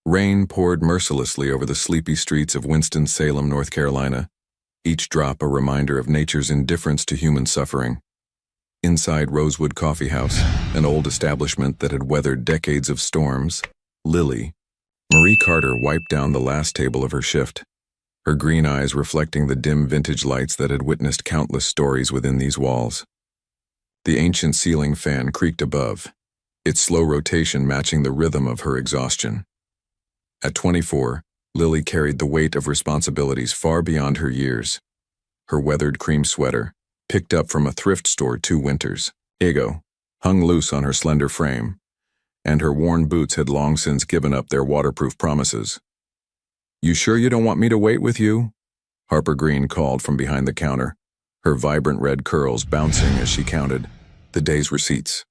Rain poured mercilessly over the sleepy streets of Winston-Salem, North Carolina, each drop a reminder of nature's indifference to human suffering. Inside Rosewood Coffee House, an old establishment that had weathered decades of storms, Lily, Marie Carter wiped down the last table of her shift, her green eyes reflecting the dim vintage lights that had witnessed countless stories within these walls. The ancient ceiling fan creaked above, its slow rotation matching the rhythm of her exhaustion. At 24, Lily carried the weight of responsibilities far beyond her years. Her weathered cream sweater, picked up from a thrift store 2 winters ago, hung loose on her slender frame, and her worn boots had long since given up their waterproof promises. "You sure you don't want me to wait with you?" Harper Green called from behind the counter, her vibrant red curls bouncing as she counted the day's receipts.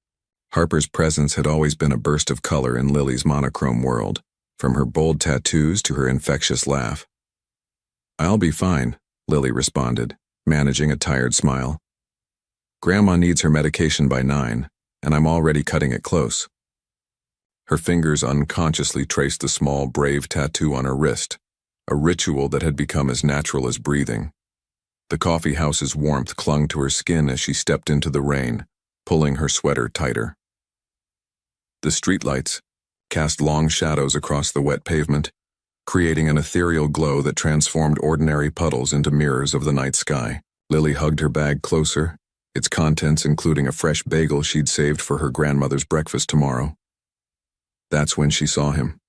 Harper's presence had always been a burst of color in Lily's monochrome world, from her bold tattoos to her infectious laugh. "I'll be fine," Lily responded, managing a tired smile. "Grandma needs her medication by 9, and I'm already cutting it close." Her fingers unconsciously traced the small, brave tattoo on her wrist, a ritual that had become as natural as breathing. The coffee house's warmth clung to her skin as she stepped into the rain, pulling her sweater tighter. The streetlights cast long shadows across the wet pavement, creating an ethereal glow that transformed ordinary puddles into mirrors of the night sky. Lily hugged her bag closer, its contents including a fresh bagel she'd saved for her grandmother's breakfast tomorrow. That's when she saw him.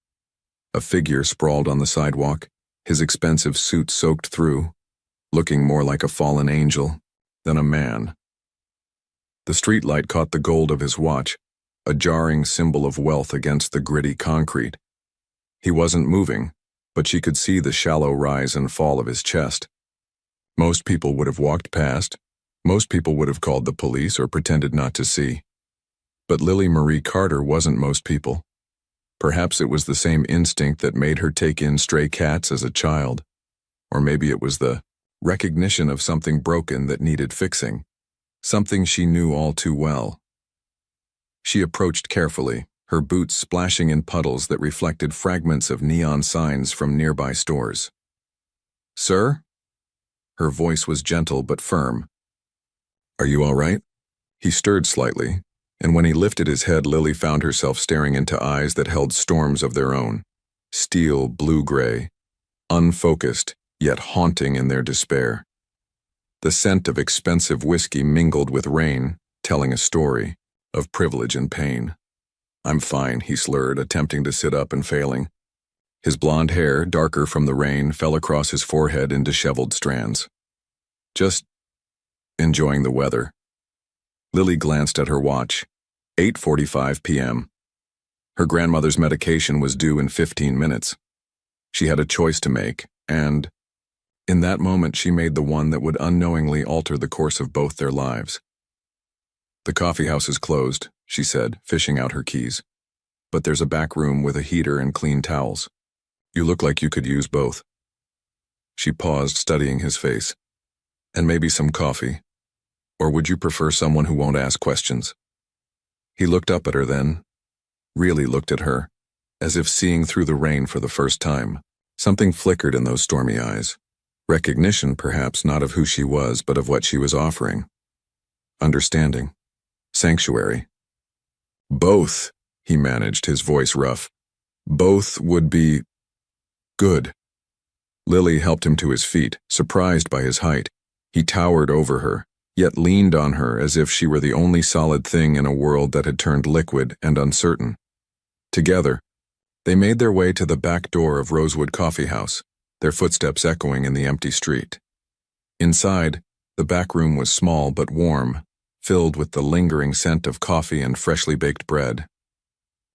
A figure sprawled on the sidewalk, his expensive suit soaked through, looking more like a fallen angel than a man. The streetlight caught the gold of his watch, a jarring symbol of wealth against the gritty concrete. He wasn't moving, but she could see the shallow rise and fall of his chest. Most people would have walked past, most people would have called the police or pretended not to see. But Lily Marie Carter wasn't most people. Perhaps it was the same instinct that made her take in stray cats as a child. Or maybe it was the recognition of something broken that needed fixing, something she knew all too well. She approached carefully, her boots splashing in puddles that reflected fragments of neon signs from nearby stores. "Sir?" Her voice was gentle but firm. "Are you all right?" He stirred slightly, and when he lifted his head, Lily found herself staring into eyes that held storms of their own, steel blue-gray, unfocused, yet haunting in their despair. The scent of expensive whiskey mingled with rain, telling a story of privilege and pain. "I'm fine," he slurred, attempting to sit up and failing. His blonde hair, darker from the rain, fell across his forehead in disheveled strands. "Just enjoying the weather." Lily glanced at her watch. 8:45 p.m. Her grandmother's medication was due in 15 minutes. She had a choice to make, and in that moment she made the one that would unknowingly alter the course of both their lives. "The coffee house is closed," she said, fishing out her keys. "But there's a back room with a heater and clean towels. You look like you could use both." She paused, studying his face. "And maybe some coffee. Or would you prefer someone who won't ask questions?" He looked up at her then, really looked at her, as if seeing through the rain for the first time. Something flickered in those stormy eyes. Recognition, perhaps, not of who she was, but of what she was offering. Understanding. Sanctuary. "Both," he managed, his voice rough. "Both would be good." Lily helped him to his feet, surprised by his height. He towered over her, yet leaned on her as if she were the only solid thing in a world that had turned liquid and uncertain. Together, they made their way to the back door of Rosewood Coffee House, their footsteps echoing in the empty street. Inside, the back room was small but warm, filled with the lingering scent of coffee and freshly baked bread.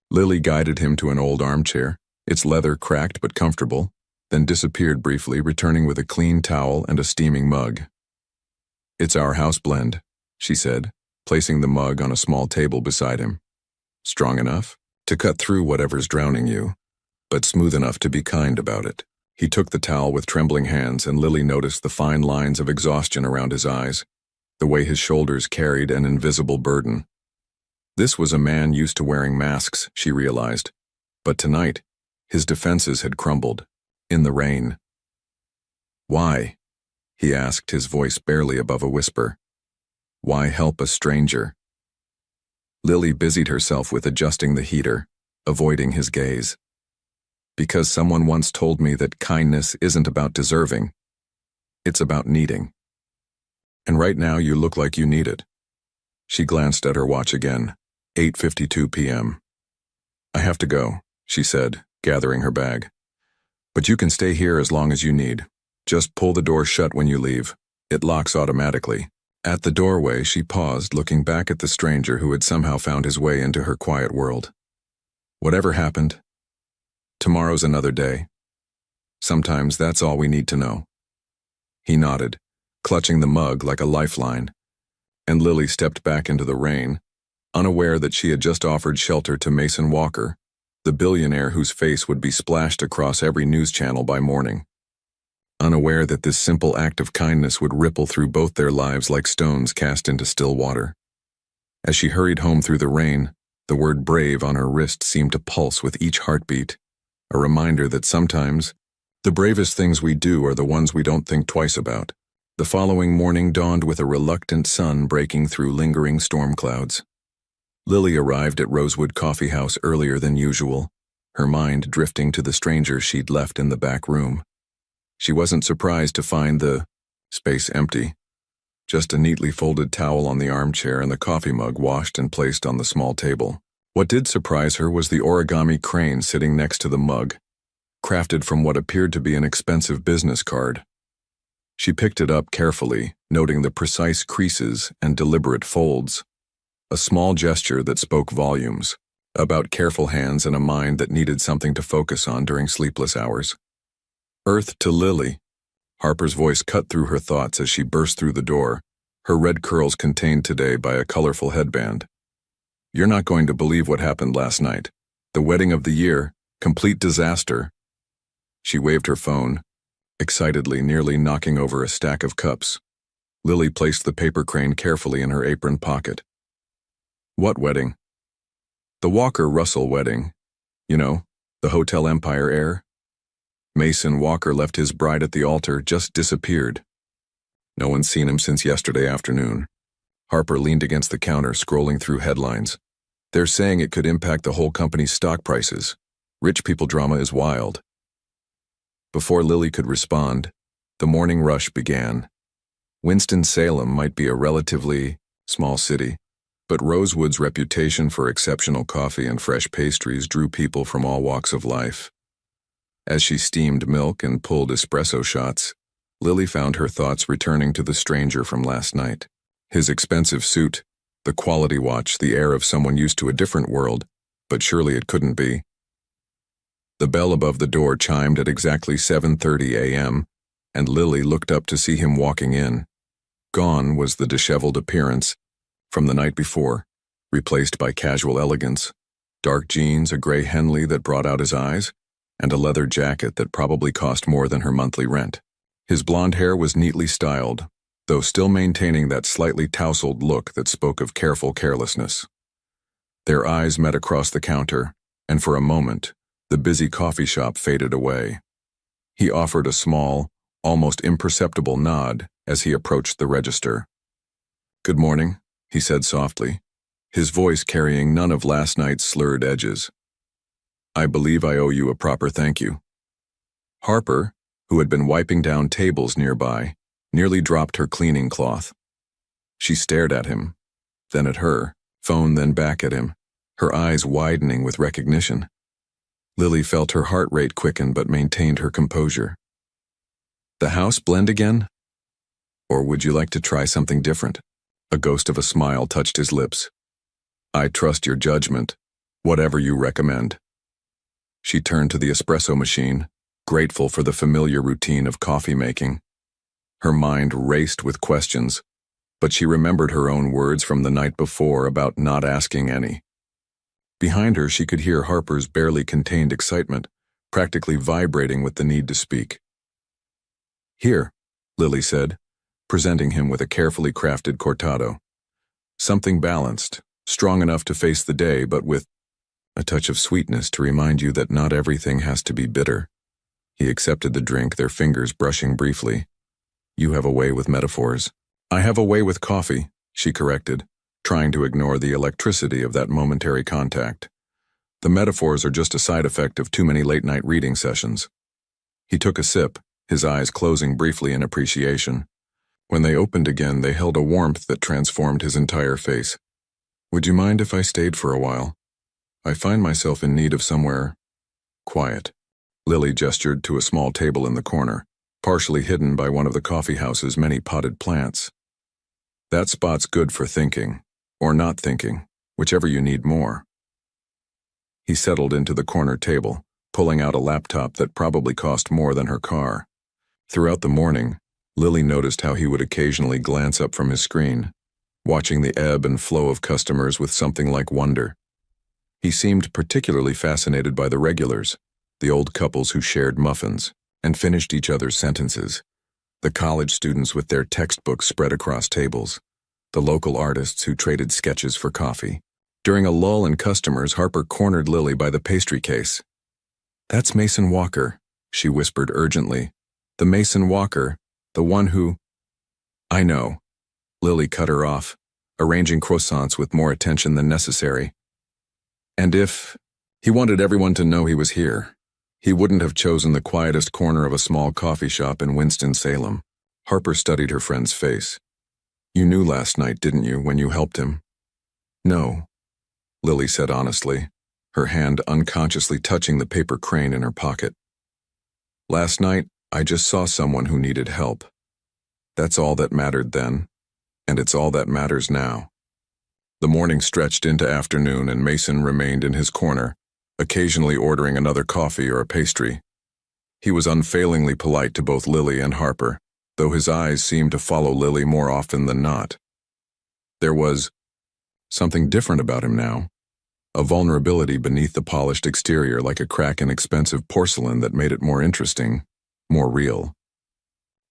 Lily guided him to an old armchair, its leather cracked but comfortable, then disappeared briefly, returning with a clean towel and a steaming mug. "It's our house blend," she said, placing the mug on a small table beside him. "Strong enough to cut through whatever's drowning you, but smooth enough to be kind about it." He took the towel with trembling hands, and Lily noticed the fine lines of exhaustion around his eyes, the way his shoulders carried an invisible burden. This was a man used to wearing masks, she realized, but tonight, His defenses had crumbled. In the rain. "Why?" he asked, his voice barely above a whisper. "Why help a stranger?" Lily busied herself with adjusting the heater, avoiding his gaze. "Because someone once told me that kindness isn't about deserving. It's about needing. And right now you look like you need it." She glanced at her watch again. 8:52 p.m. "I have to go," she said, gathering her bag. "But you can stay here as long as you need. Just pull the door shut when you leave. It locks automatically." At the doorway, she paused, looking back at the stranger who had somehow found his way into her quiet world. "Whatever happened, tomorrow's another day. Sometimes that's all we need to know." He nodded, clutching the mug like a lifeline, and Lily stepped back into the rain, unaware that she had just offered shelter to Mason Walker, the billionaire whose face would be splashed across every news channel by morning. Unaware that this simple act of kindness would ripple through both their lives like stones cast into still water. As she hurried home through the rain, the word brave on her wrist seemed to pulse with each heartbeat, a reminder that sometimes the bravest things we do are the ones we don't think twice about. The following morning dawned with a reluctant sun breaking through lingering storm clouds. Lily arrived at Rosewood Coffee House earlier than usual, her mind drifting to the stranger she'd left in the back room. She wasn't surprised to find the space empty, just a neatly folded towel on the armchair and the coffee mug washed and placed on the small table. What did surprise her was the origami crane sitting next to the mug, crafted from what appeared to be an expensive business card. She picked it up carefully, noting the precise creases and deliberate folds, a small gesture that spoke volumes about careful hands and a mind that needed something to focus on during sleepless hours. "Earth to Lily," Harper's voice cut through her thoughts as she burst through the door, her red curls contained today by a colorful headband. "You're not going to believe what happened last night. The wedding of the year, complete disaster." She waved her phone, excitedly, nearly knocking over a stack of cups. Lily placed the paper crane carefully in her apron pocket. "What wedding?" "The Walker-Russell wedding. You know, the Hotel Empire heir. Mason Walker left his bride at the altar, just disappeared. No one's seen him since yesterday afternoon." Harper leaned against the counter, scrolling through headlines. "They're saying it could impact the whole company's stock prices. Rich people drama is wild." Before Lily could respond, the morning rush began. Winston-Salem might be a relatively small city, but Rosewood's reputation for exceptional coffee and fresh pastries drew people from all walks of life. As she steamed milk and pulled espresso shots, Lily found her thoughts returning to the stranger from last night. His expensive suit, the quality watch, the air of someone used to a different world, but surely it couldn't be. The bell above the door chimed at exactly 7:30 a.m., and Lily looked up to see him walking in. Gone was the disheveled appearance from the night before, replaced by casual elegance, dark jeans, a gray Henley that brought out his eyes, and a leather jacket that probably cost more than her monthly rent. His blonde hair was neatly styled, though still maintaining that slightly tousled look that spoke of careful carelessness. Their eyes met across the counter, and for a moment, the busy coffee shop faded away. He offered a small, almost imperceptible nod as he approached the register. "Good morning," he said softly, his voice carrying none of last night's slurred edges. "I believe I owe you a proper thank you." Harper, who had been wiping down tables nearby, nearly dropped her cleaning cloth. She stared at him, then at her, phone then back at him, her eyes widening with recognition. Lily felt her heart rate quicken but maintained her composure. "The house blend again? Or would you like to try something different?" A ghost of a smile touched his lips. "I trust your judgment, whatever you recommend." She turned to the espresso machine, grateful for the familiar routine of coffee making. Her mind raced with questions, but she remembered her own words from the night before about not asking any. Behind her, she could hear Harper's barely contained excitement, practically vibrating with the need to speak. "Here," Lily said, presenting him with a carefully crafted cortado. Something balanced, strong enough to face the day, but with a touch of sweetness to remind you that not everything has to be bitter. He accepted the drink, their fingers brushing briefly. You have a way with metaphors. I have a way with coffee, she corrected, trying to ignore the electricity of that momentary contact. The metaphors are just a side effect of too many late-night reading sessions. He took a sip, his eyes closing briefly in appreciation. When they opened again, they held a warmth that transformed his entire face. Would you mind if I stayed for a while? I find myself in need of somewhere quiet. Lily gestured to a small table in the corner, partially hidden by one of the coffee house's many potted plants. That spot's good for thinking, or not thinking, whichever you need more. He settled into the corner table, pulling out a laptop that probably cost more than her car. Throughout the morning, Lily noticed how he would occasionally glance up from his screen, watching the ebb and flow of customers with something like wonder. He seemed particularly fascinated by the regulars, the old couples who shared muffins and finished each other's sentences, the college students with their textbooks spread across tables, the local artists who traded sketches for coffee. During a lull in customers, Harper cornered Lily by the pastry case. "That's Mason Walker," she whispered urgently. "The Mason Walker, the one who—" "I know." Lily cut her off, arranging croissants with more attention than necessary. And if he wanted everyone to know he was here, he wouldn't have chosen the quietest corner of a small coffee shop in Winston-Salem. Harper studied her friend's face. "You knew last night, didn't you, when you helped him?" "No," Lily said honestly, her hand unconsciously touching the paper crane in her pocket. "Last night, I just saw someone who needed help. That's all that mattered then, and it's all that matters now." The morning stretched into afternoon and Mason remained in his corner, occasionally ordering another coffee or a pastry. He was unfailingly polite to both Lily and Harper, though his eyes seemed to follow Lily more often than not. There was something different about him now, a vulnerability beneath the polished exterior, like a crack in expensive porcelain that made it more interesting, more real.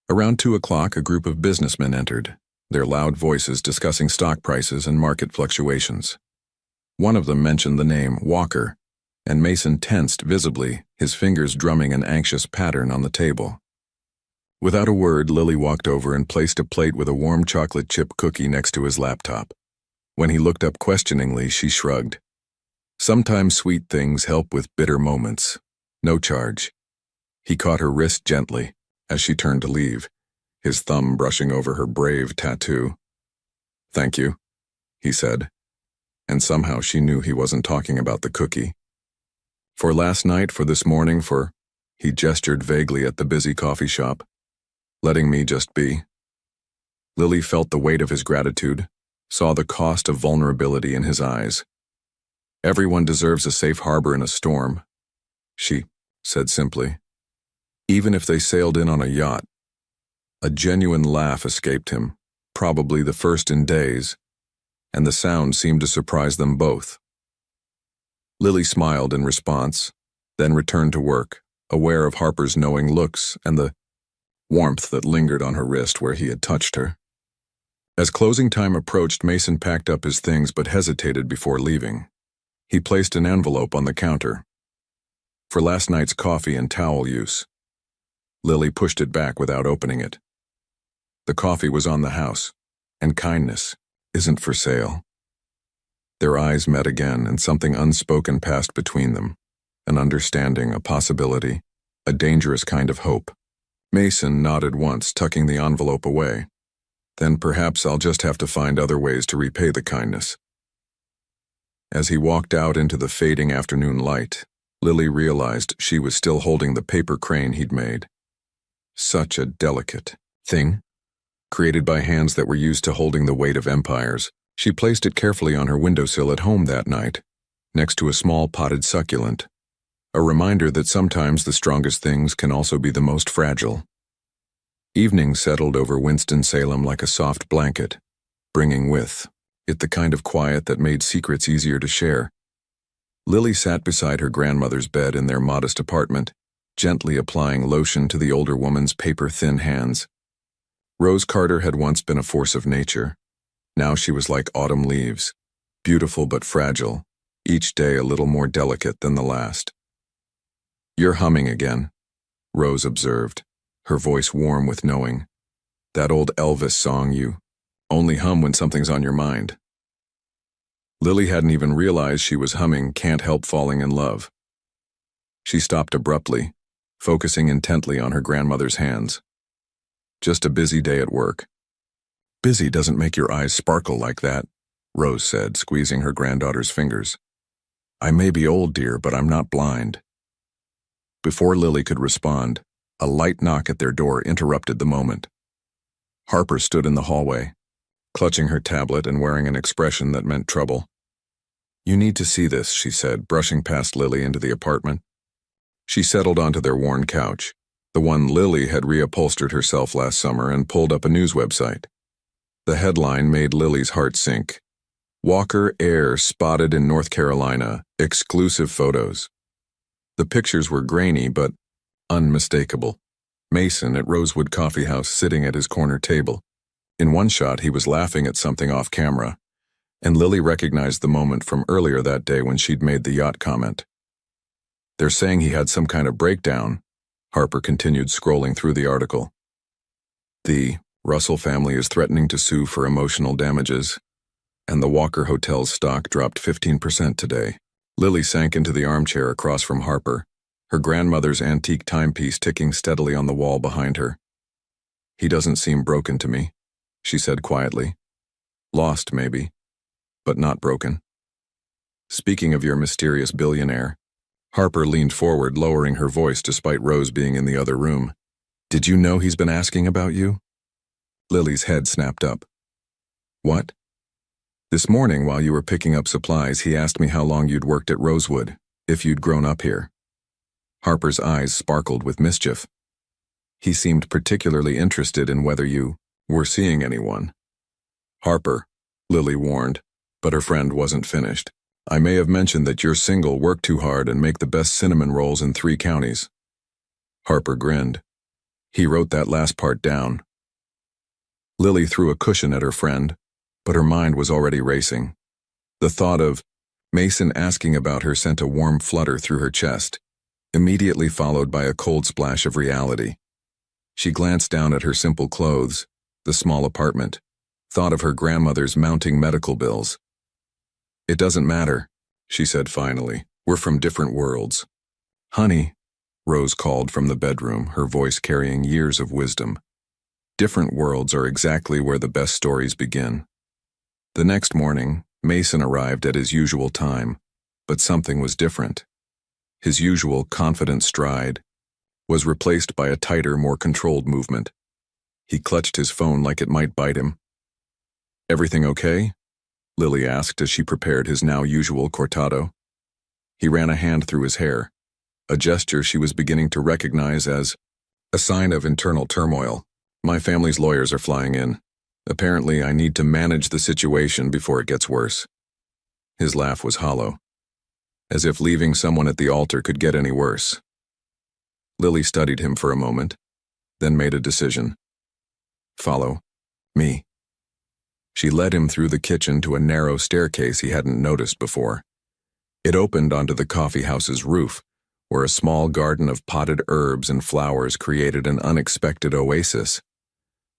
Around 2 o'clock, a group of businessmen entered, their loud voices discussing stock prices and market fluctuations. One of them mentioned the name Walker, and Mason tensed visibly, his fingers drumming an anxious pattern on the table. Without a word, Lily walked over and placed a plate with a warm chocolate chip cookie next to his laptop. When he looked up questioningly, she shrugged. "Sometimes sweet things help with bitter moments. No charge." He caught her wrist gently as she turned to leave, his thumb brushing over her brave tattoo. "Thank you," he said, and somehow she knew he wasn't talking about the cookie. "For last night, for this morning, for—" He gestured vaguely at the busy coffee shop. "Letting me just be." Lily felt the weight of his gratitude, saw the cost of vulnerability in his eyes. "Everyone deserves a safe harbor in a storm," she said simply. "Even if they sailed in on a yacht." A genuine laugh escaped him, probably the first in days, and the sound seemed to surprise them both. Lily smiled in response, then returned to work, aware of Harper's knowing looks and the warmth that lingered on her wrist where he had touched her. As closing time approached, Mason packed up his things but hesitated before leaving. He placed an envelope on the counter. "For last night's coffee and towel use." Lily pushed it back without opening it. The coffee was on the house, and kindness isn't for sale. Their eyes met again, and something unspoken passed between them, an understanding, a possibility, a dangerous kind of hope. Mason nodded once, tucking the envelope away. "Then perhaps I'll just have to find other ways to repay the kindness." As he walked out into the fading afternoon light, Lily realized she was still holding the paper crane he'd made. Such a delicate thing, created by hands that were used to holding the weight of empires. She placed it carefully on her windowsill at home that night, next to a small potted succulent, a reminder that sometimes the strongest things can also be the most fragile. Evening settled over Winston-Salem like a soft blanket, bringing with it the kind of quiet that made secrets easier to share. Lily sat beside her grandmother's bed in their modest apartment, gently applying lotion to the older woman's paper-thin hands. Rose Carter had once been a force of nature. Now she was like autumn leaves, beautiful but fragile, each day a little more delicate than the last. "You're humming again," Rose observed, her voice warm with knowing. "That old Elvis song you only hum when something's on your mind." Lily hadn't even realized she was humming "Can't Help Falling in Love." She stopped abruptly, focusing intently on her grandmother's hands. "Just a busy day at work." "Busy doesn't make your eyes sparkle like that," Rose said, squeezing her granddaughter's fingers. "I may be old, dear, but I'm not blind." Before Lily could respond, a light knock at their door interrupted the moment. Harper stood in the hallway, clutching her tablet and wearing an expression that meant trouble. "You need to see this," she said, brushing past Lily into the apartment. She settled onto their worn couch, the one Lily had reupholstered herself last summer, and pulled up a news website. The headline made Lily's heart sink. "Walker heir spotted in North Carolina, exclusive photos." The pictures were grainy but unmistakable. Mason at Rosewood Coffee House sitting at his corner table. In one shot he was laughing at something off camera, and Lily recognized the moment from earlier that day when she'd made the yacht comment. "They're saying he had some kind of breakdown," Harper continued, scrolling through the article. "The Russell family is threatening to sue for emotional damages, and the Walker Hotel's stock dropped 15% today." Lily sank into the armchair across from Harper, her grandmother's antique timepiece ticking steadily on the wall behind her. "He doesn't seem broken to me," she said quietly. "Lost, maybe, but not broken." "Speaking of your mysterious billionaire," Harper leaned forward, lowering her voice despite Rose being in the other room. "Did you know he's been asking about you?" Lily's head snapped up. "What?" "This morning, while you were picking up supplies, he asked me how long you'd worked at Rosewood, if you'd grown up here." Harper's eyes sparkled with mischief. "He seemed particularly interested in whether you were seeing anyone." "Harper," Lily warned, but her friend wasn't finished. "I may have mentioned that you're single, work too hard, and make the best cinnamon rolls in 3 counties. Harper grinned. He wrote that last part down. Lily threw a cushion at her friend, but her mind was already racing. The thought of Mason asking about her sent a warm flutter through her chest, immediately followed by a cold splash of reality. She glanced down at her simple clothes, the small apartment, thought of her grandmother's mounting medical bills. "It doesn't matter," she said finally. "We're from different worlds." "Honey," Rose called from the bedroom, her voice carrying years of wisdom. "Different worlds are exactly where the best stories begin." The next morning, Mason arrived at his usual time, but something was different. His usual confident stride was replaced by a tighter, more controlled movement. He clutched his phone like it might bite him. "Everything okay?" Lily asked as she prepared his now usual cortado. He ran a hand through his hair, a gesture she was beginning to recognize as a sign of internal turmoil. "My family's lawyers are flying in. Apparently, I need to manage the situation before it gets worse." His laugh was hollow, as if leaving someone at the altar could get any worse. Lily studied him for a moment, then made a decision. "Follow me." She led him through the kitchen to a narrow staircase he hadn't noticed before. It opened onto the coffee house's roof, where a small garden of potted herbs and flowers created an unexpected oasis.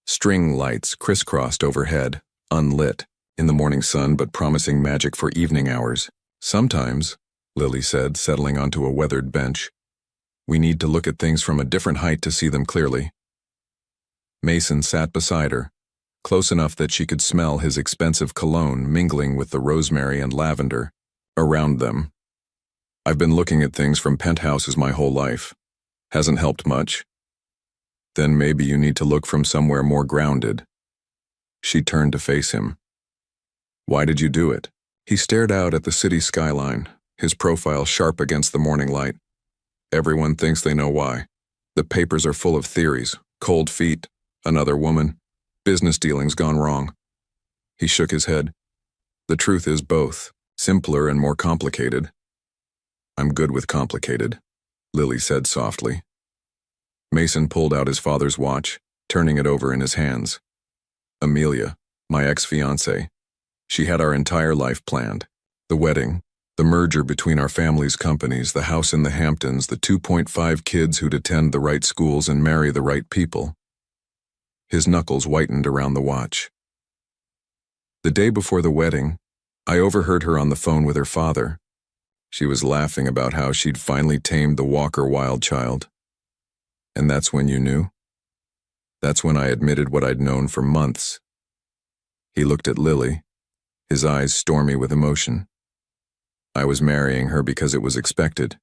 String lights crisscrossed overhead, unlit, in the morning sun but promising magic for evening hours. "Sometimes," Lily said, settling onto a weathered bench, "we need to look at things from a different height to see them clearly." Mason sat beside her, close enough that she could smell his expensive cologne mingling with the rosemary and lavender around them. "I've been looking at things from penthouses my whole life. Hasn't helped much." "Then maybe you need to look from somewhere more grounded." She turned to face him. "Why did you do it?" He stared out at the city skyline, his profile sharp against the morning light. "Everyone thinks they know why. The papers are full of theories. Cold feet, another woman, business dealings gone wrong." He shook his head. "The truth is both, simpler and more complicated." "I'm good with complicated," Lily said softly. Mason pulled out his father's watch, turning it over in his hands. "Amelia, my ex-fiancée. She had our entire life planned. The wedding, The merger between our family's companies, the house in the Hamptons, the 2.5 kids who'd attend the right schools and marry the right people. His knuckles whitened around the watch. The day before the wedding, I overheard her on the phone with her father. She was laughing about how she'd finally tamed the Walker wild child. And that's when you knew? That's when I admitted what I'd known for months. He looked at Lily, his eyes stormy with emotion. I was marrying her because it was expected,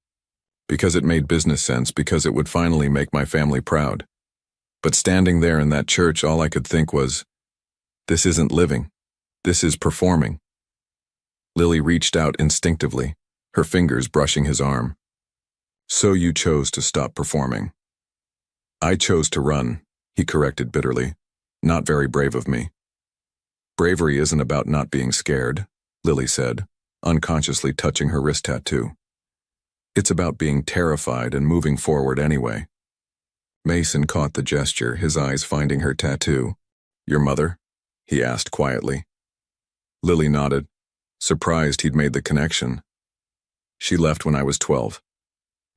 because it made business sense, because it would finally make my family proud. But standing there in that church, all I could think was, this isn't living. This is performing. Lily reached out instinctively, her fingers brushing his arm. So you chose to stop performing. I chose to run, he corrected bitterly. Not very brave of me. Bravery isn't about not being scared, Lily said, unconsciously touching her wrist tattoo. It's about being terrified and moving forward anyway. Mason caught the gesture, his eyes finding her tattoo. Your mother? He asked quietly. Lily nodded, surprised he'd made the connection. She left when I was 12.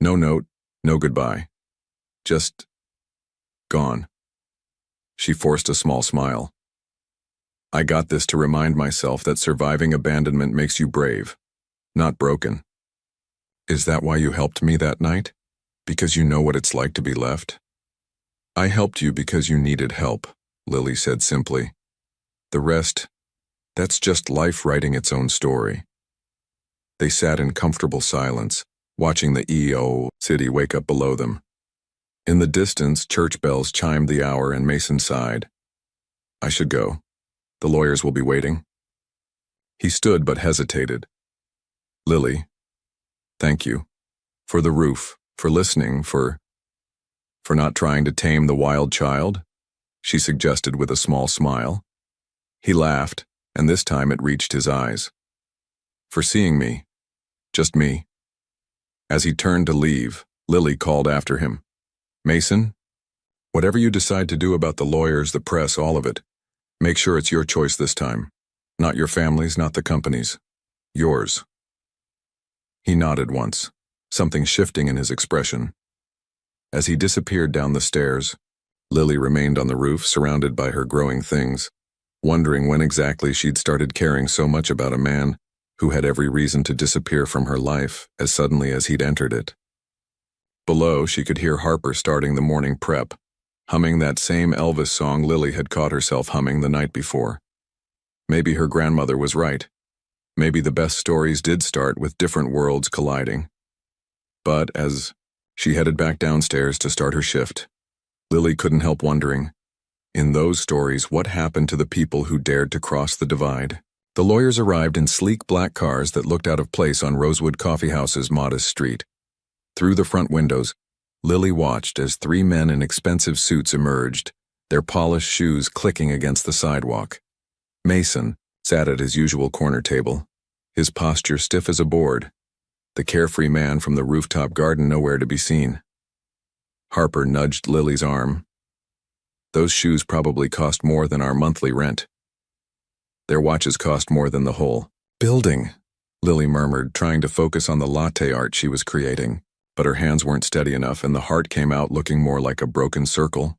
No note, no goodbye. Just gone. She forced a small smile. I got this to remind myself that surviving abandonment makes you brave, not broken. Is that why you helped me that night? Because you know what it's like to be left? I helped you because you needed help, Lily said simply. The rest, that's just life writing its own story. They sat in comfortable silence, watching the EO city wake up below them. In the distance, church bells chimed the hour and Mason sighed. I should go. The lawyers will be waiting. He stood but hesitated. Lily, thank you. For the roof, for listening, for not trying to tame the wild child, she suggested with a small smile. He laughed, and this time it reached his eyes. For seeing me. Just me. As he turned to leave, Lily called after him. Mason, whatever you decide to do about the lawyers, the press, all of it, make sure it's your choice this time. Not your family's, not the company's. Yours. He nodded once, something shifting in his expression. As he disappeared down the stairs, Lily remained on the roof, surrounded by her growing things, wondering when exactly she'd started caring so much about a man who had every reason to disappear from her life as suddenly as he'd entered it. Below, she could hear Harper starting the morning prep, humming that same Elvis song Lily had caught herself humming the night before. Maybe her grandmother was right. Maybe the best stories did start with different worlds colliding. But as she headed back downstairs to start her shift, Lily couldn't help wondering, in those stories, what happened to the people who dared to cross the divide? The lawyers arrived in sleek black cars that looked out of place on Rosewood Coffeehouse's modest street. Through the front windows, Lily watched as 3 men in expensive suits emerged, their polished shoes clicking against the sidewalk. Mason sat at his usual corner table, his posture stiff as a board, the carefree man from the rooftop garden nowhere to be seen. Harper nudged Lily's arm. Those shoes probably cost more than our monthly rent. Their watches cost more than the whole building, Lily murmured, trying to focus on the latte art she was creating. But her hands weren't steady enough and the heart came out looking more like a broken circle.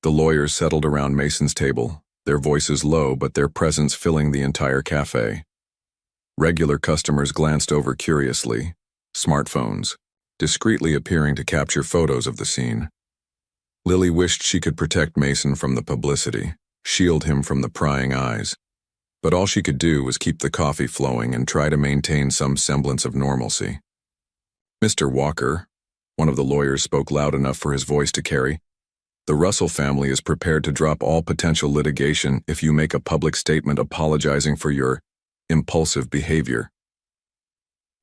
The lawyers settled around Mason's table, their voices low but their presence filling the entire cafe. Regular customers glanced over curiously, smartphones, discreetly appearing to capture photos of the scene. Lily wished she could protect Mason from the publicity, shield him from the prying eyes. But all she could do was keep the coffee flowing and try to maintain some semblance of normalcy. Mr. Walker, one of the lawyers spoke loud enough for his voice to carry, the Russell family is prepared to drop all potential litigation if you make a public statement apologizing for your impulsive behavior.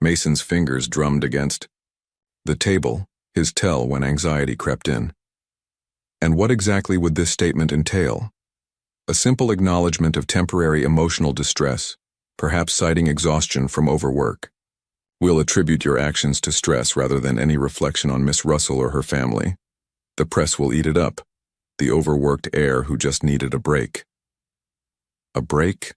Mason's fingers drummed against the table, his tell when anxiety crept in. And what exactly would this statement entail? A simple acknowledgement of temporary emotional distress, perhaps citing exhaustion from overwork. We'll attribute your actions to stress rather than any reflection on Miss Russell or her family. The press will eat it up, the overworked heir who just needed a break. A break?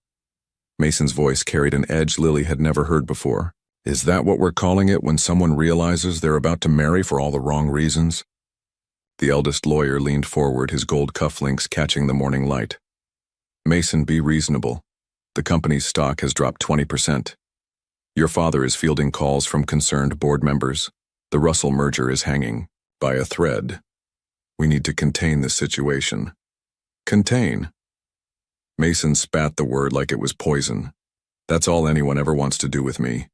Mason's voice carried an edge Lily had never heard before. Is that what we're calling it when someone realizes they're about to marry for all the wrong reasons? The eldest lawyer leaned forward, his gold cufflinks catching the morning light. Mason, be reasonable. The company's stock has dropped 20%. Your father is fielding calls from concerned board members. The Russell merger is hanging by a thread. We need to contain this situation. Contain? Mason spat the word like it was poison. That's all anyone ever wants to do with me.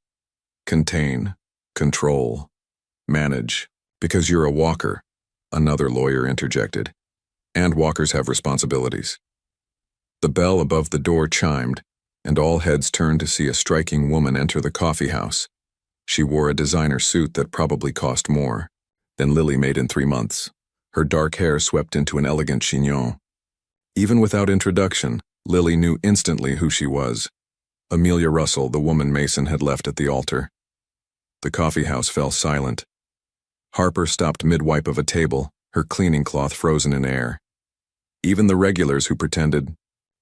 Contain, control, manage, because you're a walker, another lawyer interjected. And walkers have responsibilities. The bell above the door chimed, and all heads turned to see a striking woman enter the coffee house. She wore a designer suit that probably cost more than Lily made in 3 months. Her dark hair swept into an elegant chignon. Even without introduction, Lily knew instantly who she was. Amelia Russell, the woman Mason had left at the altar. The coffee house fell silent. Harper stopped mid-wipe of a table, her cleaning cloth frozen in air. Even the regulars who pretended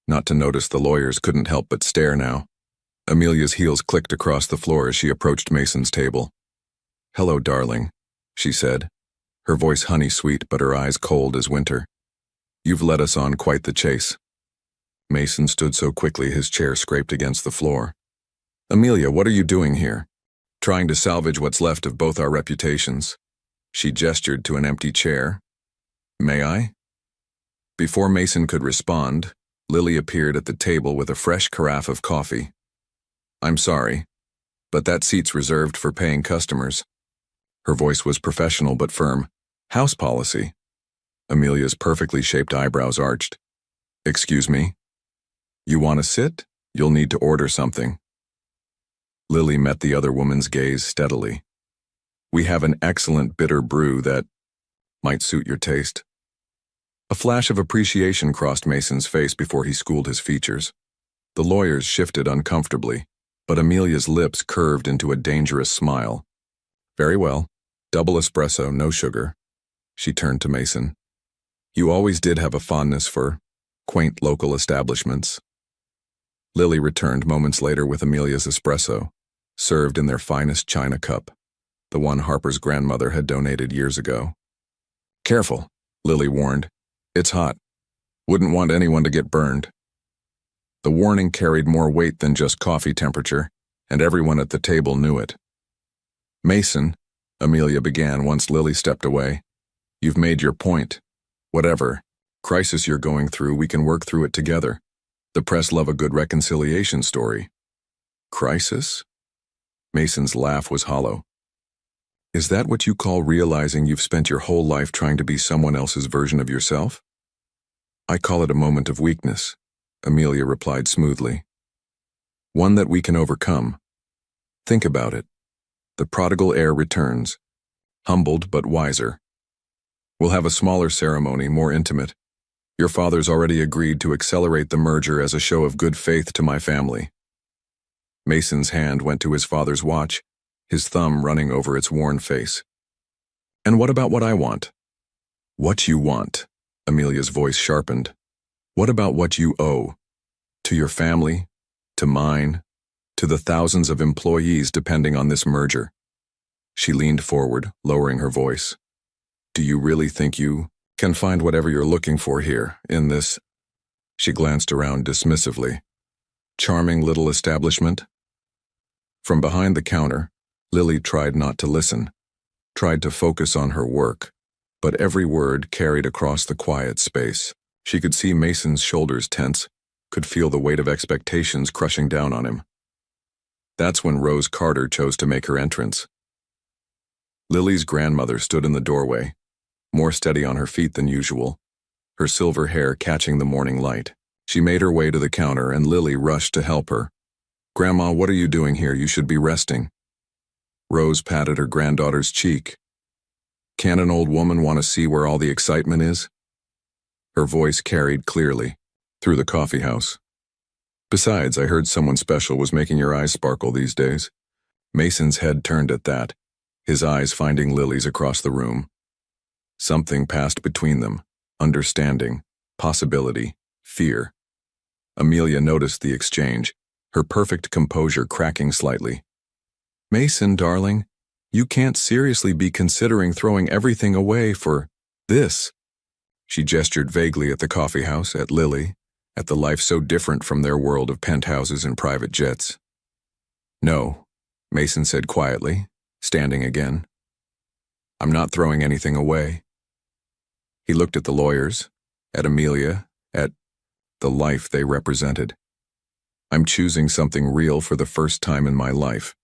not to notice the lawyers couldn't help but stare now. Amelia's heels clicked across the floor as she approached Mason's table. "Hello, darling," she said, her voice honey-sweet but her eyes cold as winter. "You've led us on quite the chase." Mason stood so quickly his chair scraped against the floor. "Amelia, what are you doing here? Trying to salvage what's left of both our reputations." She gestured to an empty chair. "May I?" Before Mason could respond, Lily appeared at the table with a fresh carafe of coffee. "I'm sorry, but that seat's reserved for paying customers." Her voice was professional but firm. "House policy." Amelia's perfectly shaped eyebrows arched. "Excuse me? You want to sit? You'll need to order something." Lily met the other woman's gaze steadily. "We have an excellent bitter brew that might suit your taste." A flash of appreciation crossed Mason's face before he schooled his features. The lawyers shifted uncomfortably, but Amelia's lips curved into a dangerous smile. "Very well. Double espresso, no sugar." She turned to Mason. "You always did have a fondness for quaint local establishments." Lily returned moments later with Amelia's espresso, served in their finest china cup, the one Harper's grandmother had donated years ago. "Careful," Lily warned. "It's hot. Wouldn't want anyone to get burned." The warning carried more weight than just coffee temperature, and everyone at the table knew it. "Mason," Amelia began once Lily stepped away, "you've made your point. Whatever crisis you're going through, we can work through it together. The press love a good reconciliation story." "Crisis?" Mason's laugh was hollow. "Is that what you call realizing you've spent your whole life trying to be someone else's version of yourself?" "I call it a moment of weakness," Amelia replied smoothly. "One that we can overcome. Think about it. The prodigal heir returns, humbled but wiser. We'll have a smaller ceremony, more intimate. Your father's already agreed to accelerate the merger as a show of good faith to my family." Mason's hand went to his father's watch, his thumb running over its worn face. "And what about what I want?" "What you want," Amelia's voice sharpened. "What about what you owe? To your family, to mine, to the thousands of employees depending on this merger." She leaned forward, lowering her voice. "Do you really think you can find whatever you're looking for here, in this?" She glanced around dismissively. "Charming little establishment?" From behind the counter, Lily tried not to listen, tried to focus on her work, but every word carried across the quiet space. She could see Mason's shoulders tense, could feel the weight of expectations crushing down on him. That's when Rose Carter chose to make her entrance. Lily's grandmother stood in the doorway, more steady on her feet than usual, her silver hair catching the morning light. She made her way to the counter and Lily rushed to help her. "Grandma, what are you doing here? You should be resting." Rose patted her granddaughter's cheek. "Can't an old woman want to see where all the excitement is?" Her voice carried clearly through the coffee house. "Besides, I heard someone special was making your eyes sparkle these days." Mason's head turned at that, his eyes finding Lily's across the room. Something passed between them, understanding, possibility, fear. Amelia noticed the exchange, her perfect composure cracking slightly. Mason, darling, you can't seriously be considering throwing everything away for this. She gestured vaguely at the coffee house, at Lily, at the life so different from their world of penthouses and private jets. No, Mason said quietly, standing again. I'm not throwing anything away. He looked at the lawyers, at Amelia, at the life they represented. I'm choosing something real for the first time in my life.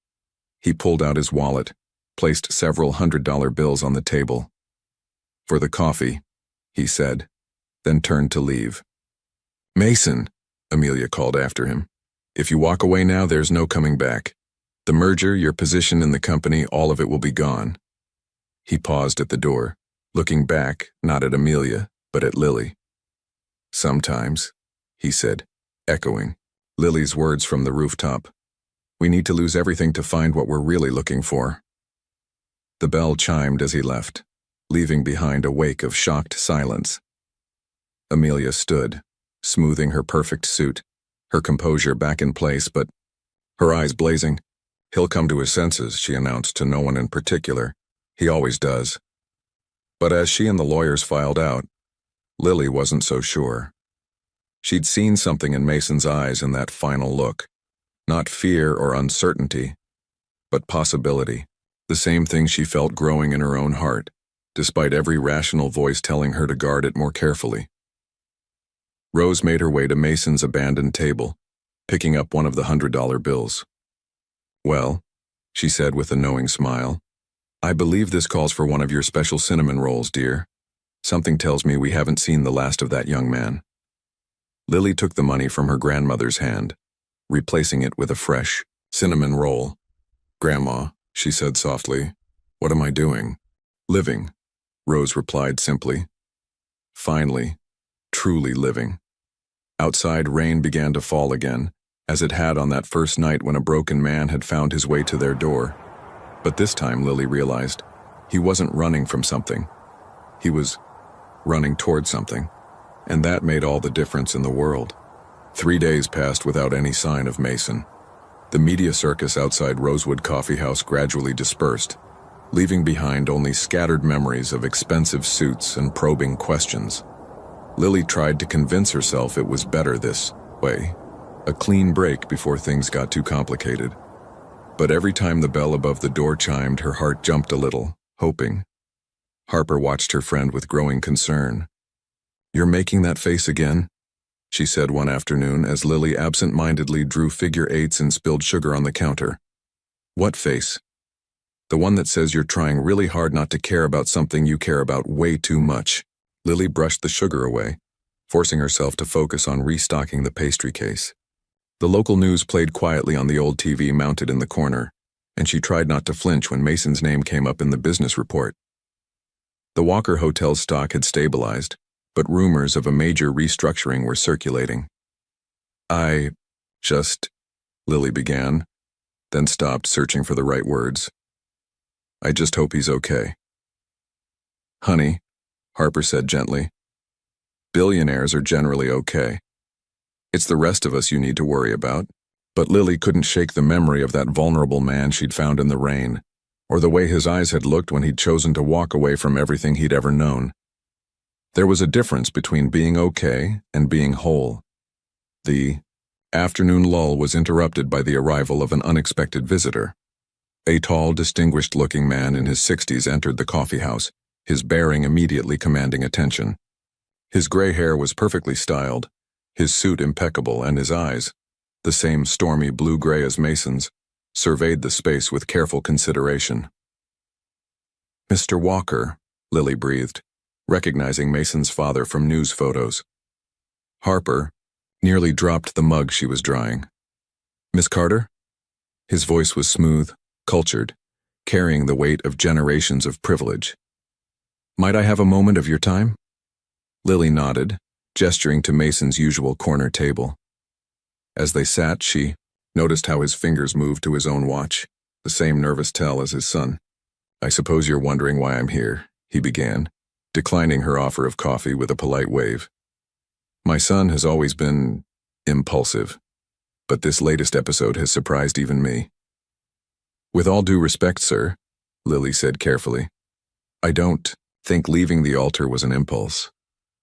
He pulled out his wallet, placed several $100 bills on the table. For the coffee, he said, then turned to leave. Mason, Amelia called after him. If you walk away now, there's no coming back. The merger, your position in the company, all of it will be gone. He paused at the door, looking back, not at Amelia, but at Lily. Sometimes, he said, echoing Lily's words from the rooftop. We need to lose everything to find what we're really looking for. The bell chimed as he left, leaving behind a wake of shocked silence. Amelia stood, smoothing her perfect suit, her composure back in place, but her eyes blazing. He'll come to his senses, she announced to no one in particular. He always does. But as she and the lawyers filed out, Lily wasn't so sure. She'd seen something in Mason's eyes in that final look. Not fear or uncertainty, but possibility. The same thing she felt growing in her own heart, despite every rational voice telling her to guard it more carefully. Rose made her way to Mason's abandoned table, picking up one of the $100 bills. Well, she said with a knowing smile, I believe this calls for one of your special cinnamon rolls, dear. Something tells me we haven't seen the last of that young man. Lily took the money from her grandmother's hand, replacing it with a fresh cinnamon roll. Grandma, she said softly, what am I doing? Living, Rose replied simply. Finally, truly living. Outside, rain began to fall again, as it had on that first night when a broken man had found his way to their door. But this time, Lily realized, he wasn't running from something. He was running toward something, and that made all the difference in the world. 3 days passed without any sign of Mason. The media circus outside Rosewood Coffee House gradually dispersed, leaving behind only scattered memories of expensive suits and probing questions. Lily tried to convince herself it was better this way, a clean break before things got too complicated. But every time the bell above the door chimed, her heart jumped a little, hoping. Harper watched her friend with growing concern. You're making that face again? She said one afternoon as Lily absent-mindedly drew figure eights and spilled sugar on the counter. What face? The one that says you're trying really hard not to care about something you care about way too much. Lily brushed the sugar away, forcing herself to focus on restocking the pastry case. The local news played quietly on the old TV mounted in the corner, and she tried not to flinch when Mason's name came up in the business report. The Walker Hotel's stock had stabilized, but rumors of a major restructuring were circulating. Lily began, then stopped, searching for the right words. I just hope he's okay. Honey, Harper said gently, billionaires are generally okay. It's the rest of us you need to worry about. But Lily couldn't shake the memory of that vulnerable man she'd found in the rain, or the way his eyes had looked when he'd chosen to walk away from everything he'd ever known. There was a difference between being okay and being whole. The afternoon lull was interrupted by the arrival of an unexpected visitor. A tall, distinguished-looking man in his 60s entered the coffee house, his bearing immediately commanding attention. His gray hair was perfectly styled, his suit impeccable, and his eyes, the same stormy blue-gray as Mason's, surveyed the space with careful consideration. Mr. Walker, Lily breathed, recognizing Mason's father from news photos. Harper nearly dropped the mug she was drying. Miss Carter? His voice was smooth, cultured, carrying the weight of generations of privilege. Might I have a moment of your time? Lily nodded, gesturing to Mason's usual corner table. As they sat, she noticed how his fingers moved to his own watch, the same nervous tell as his son. I suppose you're wondering why I'm here, he began, declining her offer of coffee with a polite wave. My son has always been impulsive, but this latest episode has surprised even me. With all due respect, sir, Lily said carefully, I don't think leaving the altar was an impulse.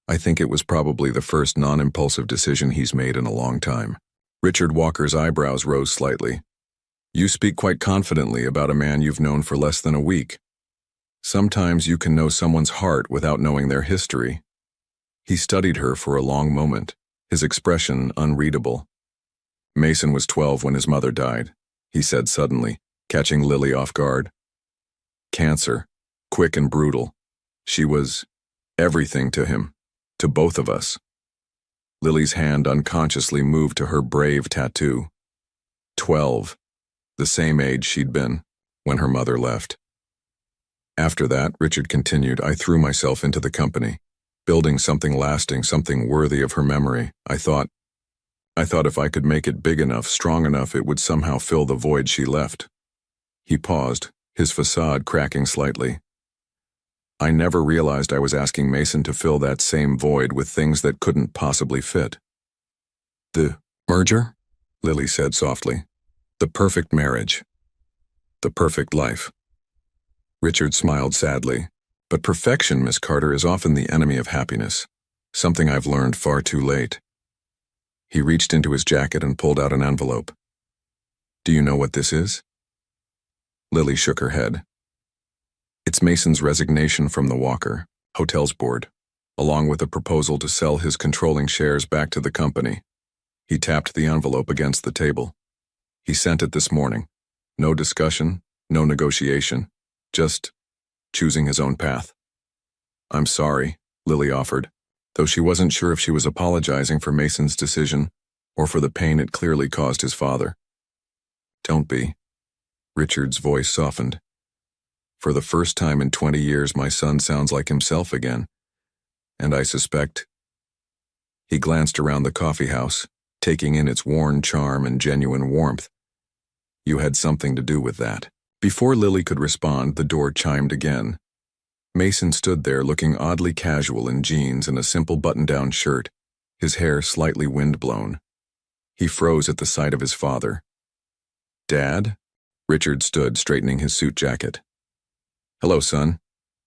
I think it was probably the first non-impulsive decision he's made in a long time. Richard Walker's eyebrows rose slightly. You speak quite confidently about a man you've known for less than a week. Sometimes you can know someone's heart without knowing their history. He studied her for a long moment, his expression unreadable. Mason was 12 when his mother died, he said suddenly, catching Lily off guard. Cancer, quick and brutal. She was everything to him, to both of us. Lily's hand unconsciously moved to her brave tattoo. 12, the same age she'd been when her mother left. After that, Richard continued, I threw myself into the company, building something lasting, something worthy of her memory. I thought if I could make it big enough, strong enough, it would somehow fill the void she left. He paused, his facade cracking slightly. I never realized I was asking Mason to fill that same void with things that couldn't possibly fit. The merger? Lily said softly. The perfect marriage. The perfect life. Richard smiled sadly. But perfection, Miss Carter, is often the enemy of happiness. Something I've learned far too late. He reached into his jacket and pulled out an envelope. Do you know what this is? Lily shook her head. It's Mason's resignation from the Walker Hotels Board, along with a proposal to sell his controlling shares back to the company. He tapped the envelope against the table. He sent it this morning. No discussion, no negotiation, just choosing his own path. I'm sorry, Lily offered, though she wasn't sure if she was apologizing for Mason's decision or for the pain it clearly caused his father. Don't be. Richard's voice softened. For the first time in 20 years, my son sounds like himself again, and I suspect. He glanced around the coffee house, taking in its worn charm and genuine warmth. You had something to do with that. Before Lily could respond, the door chimed again. Mason stood there looking oddly casual in jeans and a simple button-down shirt, his hair slightly wind-blown. He froze at the sight of his father. Dad? Richard stood, straightening his suit jacket. Hello, son.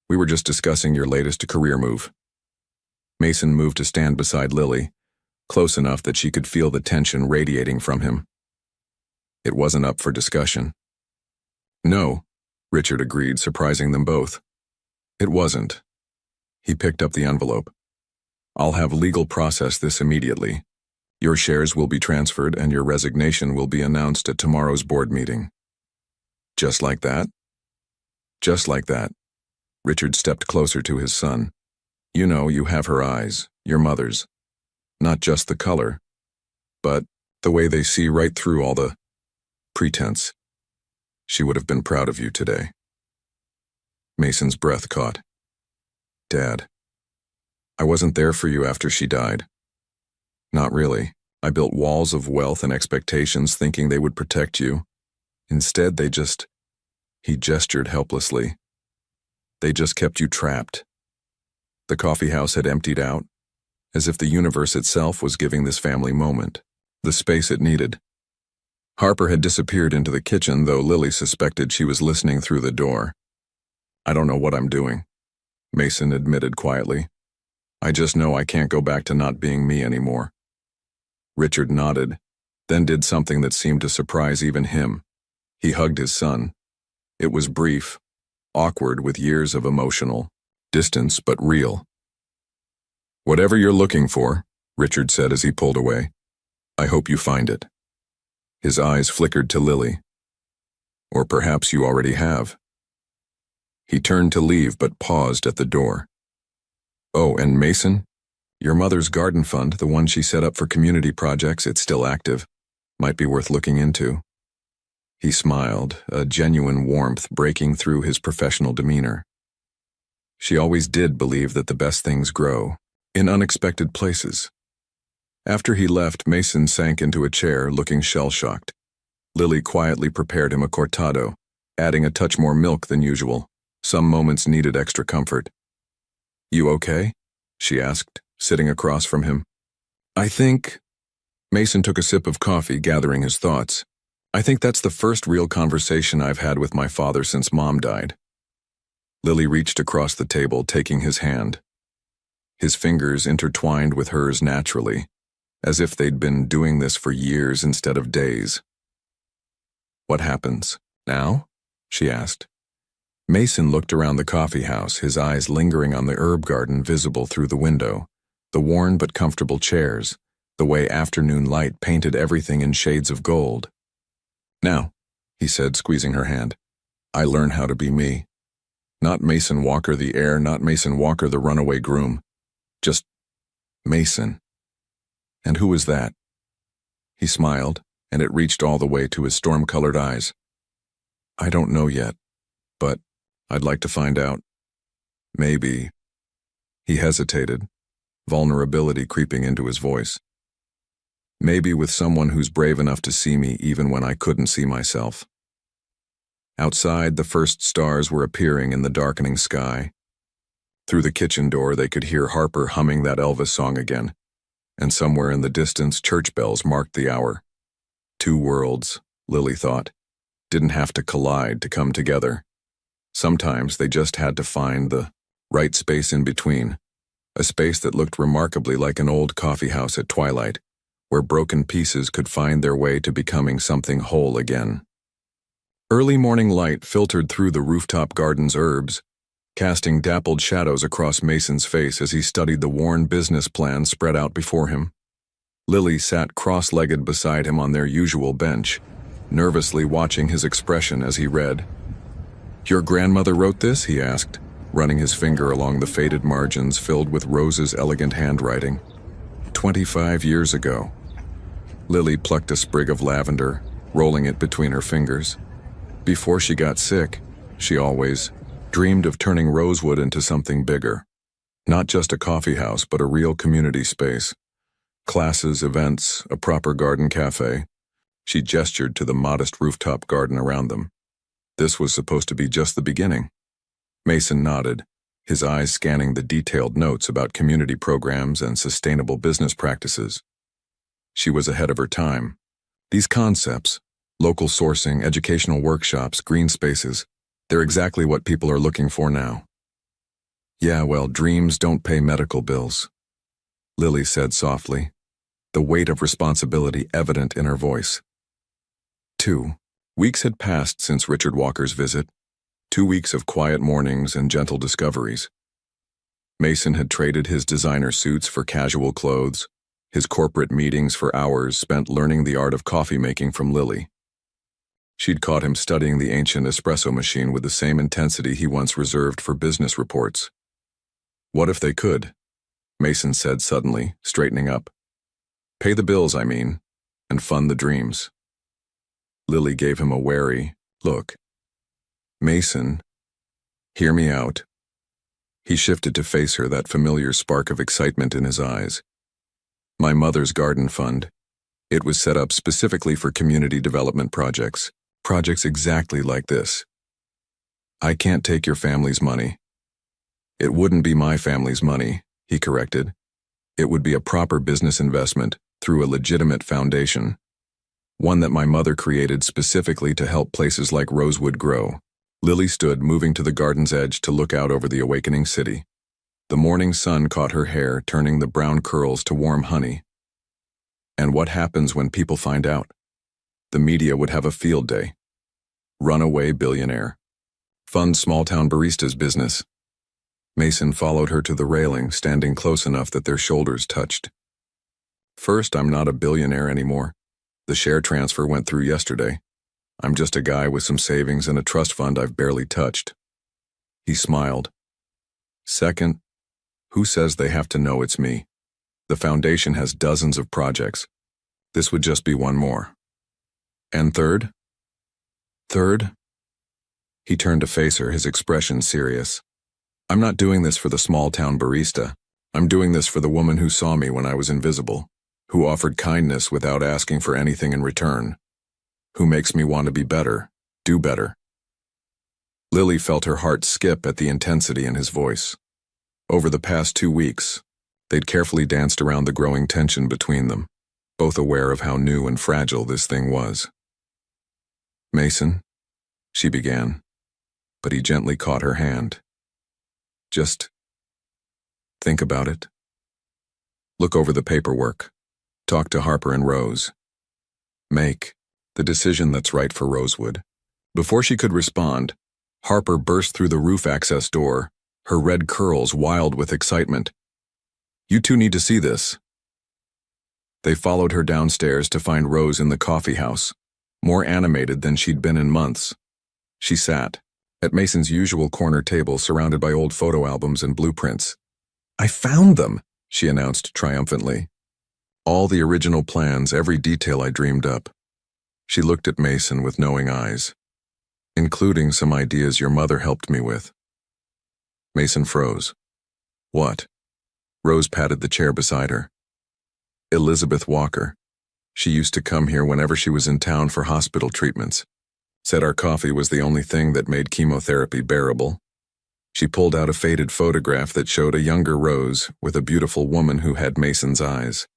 We were just discussing your latest career move. Mason moved to stand beside Lily, close enough that she could feel the tension radiating from him. It wasn't up for discussion. No, Richard agreed, surprising them both. It wasn't. He picked up the envelope. I'll have legal process this immediately. Your shares will be transferred and your resignation will be announced at tomorrow's board meeting. Just like that? Just like that. Richard stepped closer to his son. You know, you have her eyes, your mother's. Not just the color, but the way they see right through all the pretense. She would have been proud of you today. Mason's breath caught. Dad, I wasn't there for you after she died. Not really. I built walls of wealth and expectations thinking they would protect you. Instead, he gestured helplessly. They just kept you trapped. The coffee house had emptied out, as if the universe itself was giving this family moment, the space it needed. Harper had disappeared into the kitchen, though Lily suspected she was listening through the door. I don't know what I'm doing, Mason admitted quietly. I just know I can't go back to not being me anymore. Richard nodded, then did something that seemed to surprise even him. He hugged his son. It was brief, awkward with years of emotional distance, but real. Whatever you're looking for, Richard said as he pulled away, I hope you find it. His eyes flickered to Lily. Or perhaps you already have. He turned to leave but paused at the door. Oh, and Mason? Your mother's garden fund, the one she set up for community projects, it's still active. Might be worth looking into. He smiled, a genuine warmth breaking through his professional demeanor. She always did believe that the best things grow in unexpected places. After he left, Mason sank into a chair, looking shell-shocked. Lily quietly prepared him a cortado, adding a touch more milk than usual. Some moments needed extra comfort. You okay? She asked, sitting across from him. I think. Mason took a sip of coffee, gathering his thoughts. I think that's the first real conversation I've had with my father since Mom died. Lily reached across the table, taking his hand. His fingers intertwined with hers naturally, as if they'd been doing this for years instead of days. What happens now? She asked. Mason looked around the coffee house, his eyes lingering on the herb garden visible through the window, the worn but comfortable chairs, the way afternoon light painted everything in shades of gold. Now, he said, squeezing her hand, I learn how to be me. Not Mason Walker the heir, not Mason Walker the runaway groom. Just Mason. And who is that? He smiled, and it reached all the way to his storm-colored eyes. I don't know yet, but I'd like to find out. Maybe. He hesitated, vulnerability creeping into his voice. Maybe with someone who's brave enough to see me even when I couldn't see myself. Outside, the first stars were appearing in the darkening sky. Through the kitchen door, they could hear Harper humming that Elvis song again, and somewhere in the distance, church bells marked the hour. Two worlds, Lily thought, didn't have to collide to come together. Sometimes they just had to find the right space in between, a space that looked remarkably like an old coffee house at twilight, where broken pieces could find their way to becoming something whole again. Early morning light filtered through the rooftop garden's herbs, casting dappled shadows across Mason's face as he studied the worn business plan spread out before him. Lily sat cross-legged beside him on their usual bench, nervously watching his expression as he read. Your grandmother wrote this? He asked, running his finger along the faded margins filled with Rose's elegant handwriting. 25 years ago. Lily plucked a sprig of lavender, rolling it between her fingers. Before she got sick, she always dreamed of turning Rosewood into something bigger. Not just a coffee house, but a real community space. Classes, events, a proper garden cafe. She gestured to the modest rooftop garden around them. This was supposed to be just the beginning. Mason nodded, his eyes scanning the detailed notes about community programs and sustainable business practices. She was ahead of her time. These concepts, local sourcing, educational workshops, green spaces, they're exactly what people are looking for now. Yeah, well, dreams don't pay medical bills, Lily said softly, the weight of responsibility evident in her voice. 2 weeks had passed since Richard Walker's visit, 2 weeks of quiet mornings and gentle discoveries. Mason had traded his designer suits for casual clothes, his corporate meetings for hours spent learning the art of coffee making from Lily. She'd caught him studying the ancient espresso machine with the same intensity he once reserved for business reports. What if they could? Mason said suddenly, straightening up. Pay the bills, I mean, and fund the dreams. Lily gave him a wary look. Mason, hear me out. He shifted to face her, that familiar spark of excitement in his eyes. My mother's garden fund. It was set up specifically for community development projects exactly like this. I can't take your family's money. It wouldn't be my family's money, he corrected. It would be a proper business investment through a legitimate foundation. One that my mother created specifically to help places like Rosewood grow. Lily stood, moving to the garden's edge to look out over the awakening city. The morning sun caught her hair, turning the brown curls to warm honey. And what happens when people find out? The media would have a field day. Runaway billionaire. Fund small-town barista's business. Mason followed her to the railing, standing close enough that their shoulders touched. First, I'm not a billionaire anymore. The share transfer went through yesterday. I'm just a guy with some savings and a trust fund I've barely touched. He smiled. Second, who says they have to know it's me? The foundation has dozens of projects. This would just be one more. And third? Third? He turned to face her, his expression serious. I'm not doing this for the small-town barista. I'm doing this for the woman who saw me when I was invisible, who offered kindness without asking for anything in return, who makes me want to be better, do better. Lily felt her heart skip at the intensity in his voice. Over the past 2 weeks, they'd carefully danced around the growing tension between them, both aware of how new and fragile this thing was. Mason, she began, but he gently caught her hand. Just think about it. Look over the paperwork. Talk to Harper and Rose. Make the decision that's right for Rosewood. Before she could respond, Harper burst through the roof access door, her red curls wild with excitement. You two need to see this. They followed her downstairs to find Rose in the coffee house, more animated than she'd been in months. She sat at Mason's usual corner table surrounded by old photo albums and blueprints. I found them, she announced triumphantly. All the original plans, every detail I dreamed up. She looked at Mason with knowing eyes, including some ideas your mother helped me with. Mason froze. What? Rose patted the chair beside her. Elizabeth Walker. She used to come here whenever she was in town for hospital treatments. Said our coffee was the only thing that made chemotherapy bearable. She pulled out a faded photograph that showed a younger Rose with a beautiful woman who had Mason's eyes.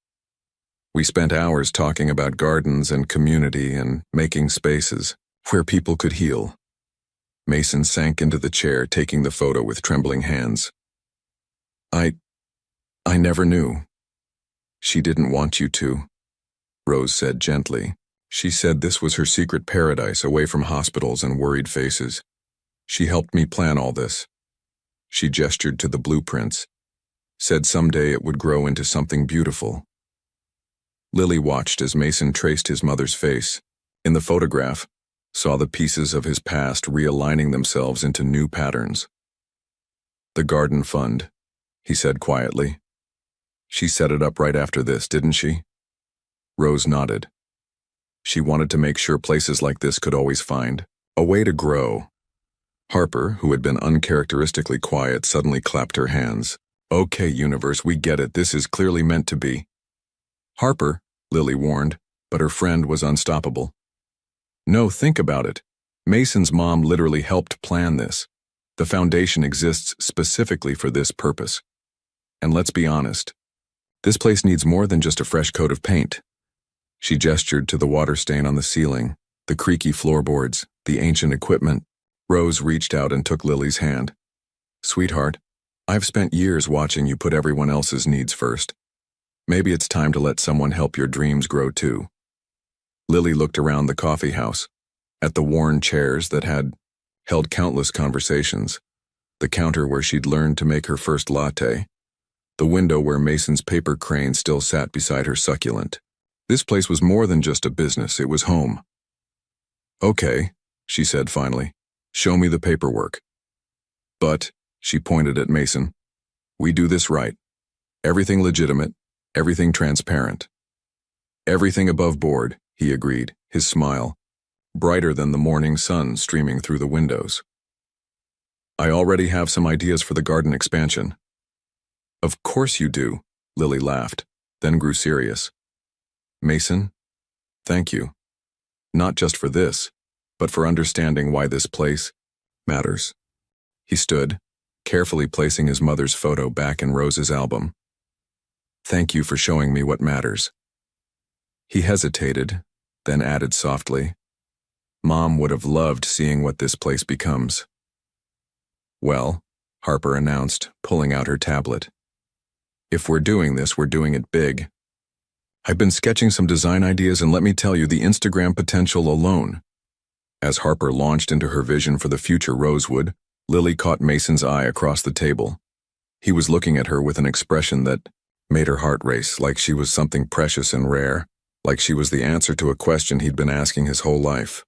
We spent hours talking about gardens and community and making spaces where people could heal. Mason sank into the chair, taking the photo with trembling hands. I never knew. She didn't want you to, Rose said gently. She said this was her secret paradise away from hospitals and worried faces. She helped me plan all this. She gestured to the blueprints, said someday it would grow into something beautiful. Lily watched as Mason traced his mother's face. In the photograph, saw the pieces of his past realigning themselves into new patterns. The garden fund, he said quietly. She set it up right after this, didn't she? Rose nodded. She wanted to make sure places like this could always find a way to grow. Harper, who had been uncharacteristically quiet, suddenly clapped her hands. Okay, universe, we get it. This is clearly meant to be. Harper, Lily warned, but her friend was unstoppable. No, think about it. Mason's mom literally helped plan this. The foundation exists specifically for this purpose. And let's be honest, this place needs more than just a fresh coat of paint. She gestured to the water stain on the ceiling, the creaky floorboards, the ancient equipment. Rose reached out and took Lily's hand. Sweetheart, I've spent years watching you put everyone else's needs first. Maybe it's time to let someone help your dreams grow too. Lily looked around the coffee house, at the worn chairs that had held countless conversations, the counter where she'd learned to make her first latte, the window where Mason's paper crane still sat beside her succulent. This place was more than just a business, it was home. Okay, she said finally, show me the paperwork. But, she pointed at Mason, we do this right. Everything legitimate, everything transparent. Everything above board, he agreed, his smile, brighter than the morning sun streaming through the windows. I already have some ideas for the garden expansion. Of course you do, Lily laughed, then grew serious. Mason, thank you. Not just for this, but for understanding why this place matters. He stood, carefully placing his mother's photo back in Rose's album. Thank you for showing me what matters. He hesitated, then added softly, Mom would have loved seeing what this place becomes. Well, Harper announced, pulling out her tablet. If we're doing this, we're doing it big. I've been sketching some design ideas and let me tell you the Instagram potential alone. As Harper launched into her vision for the future Rosewood, Lily caught Mason's eye across the table. He was looking at her with an expression that made her heart race, like she was something precious and rare, like she was the answer to a question he'd been asking his whole life.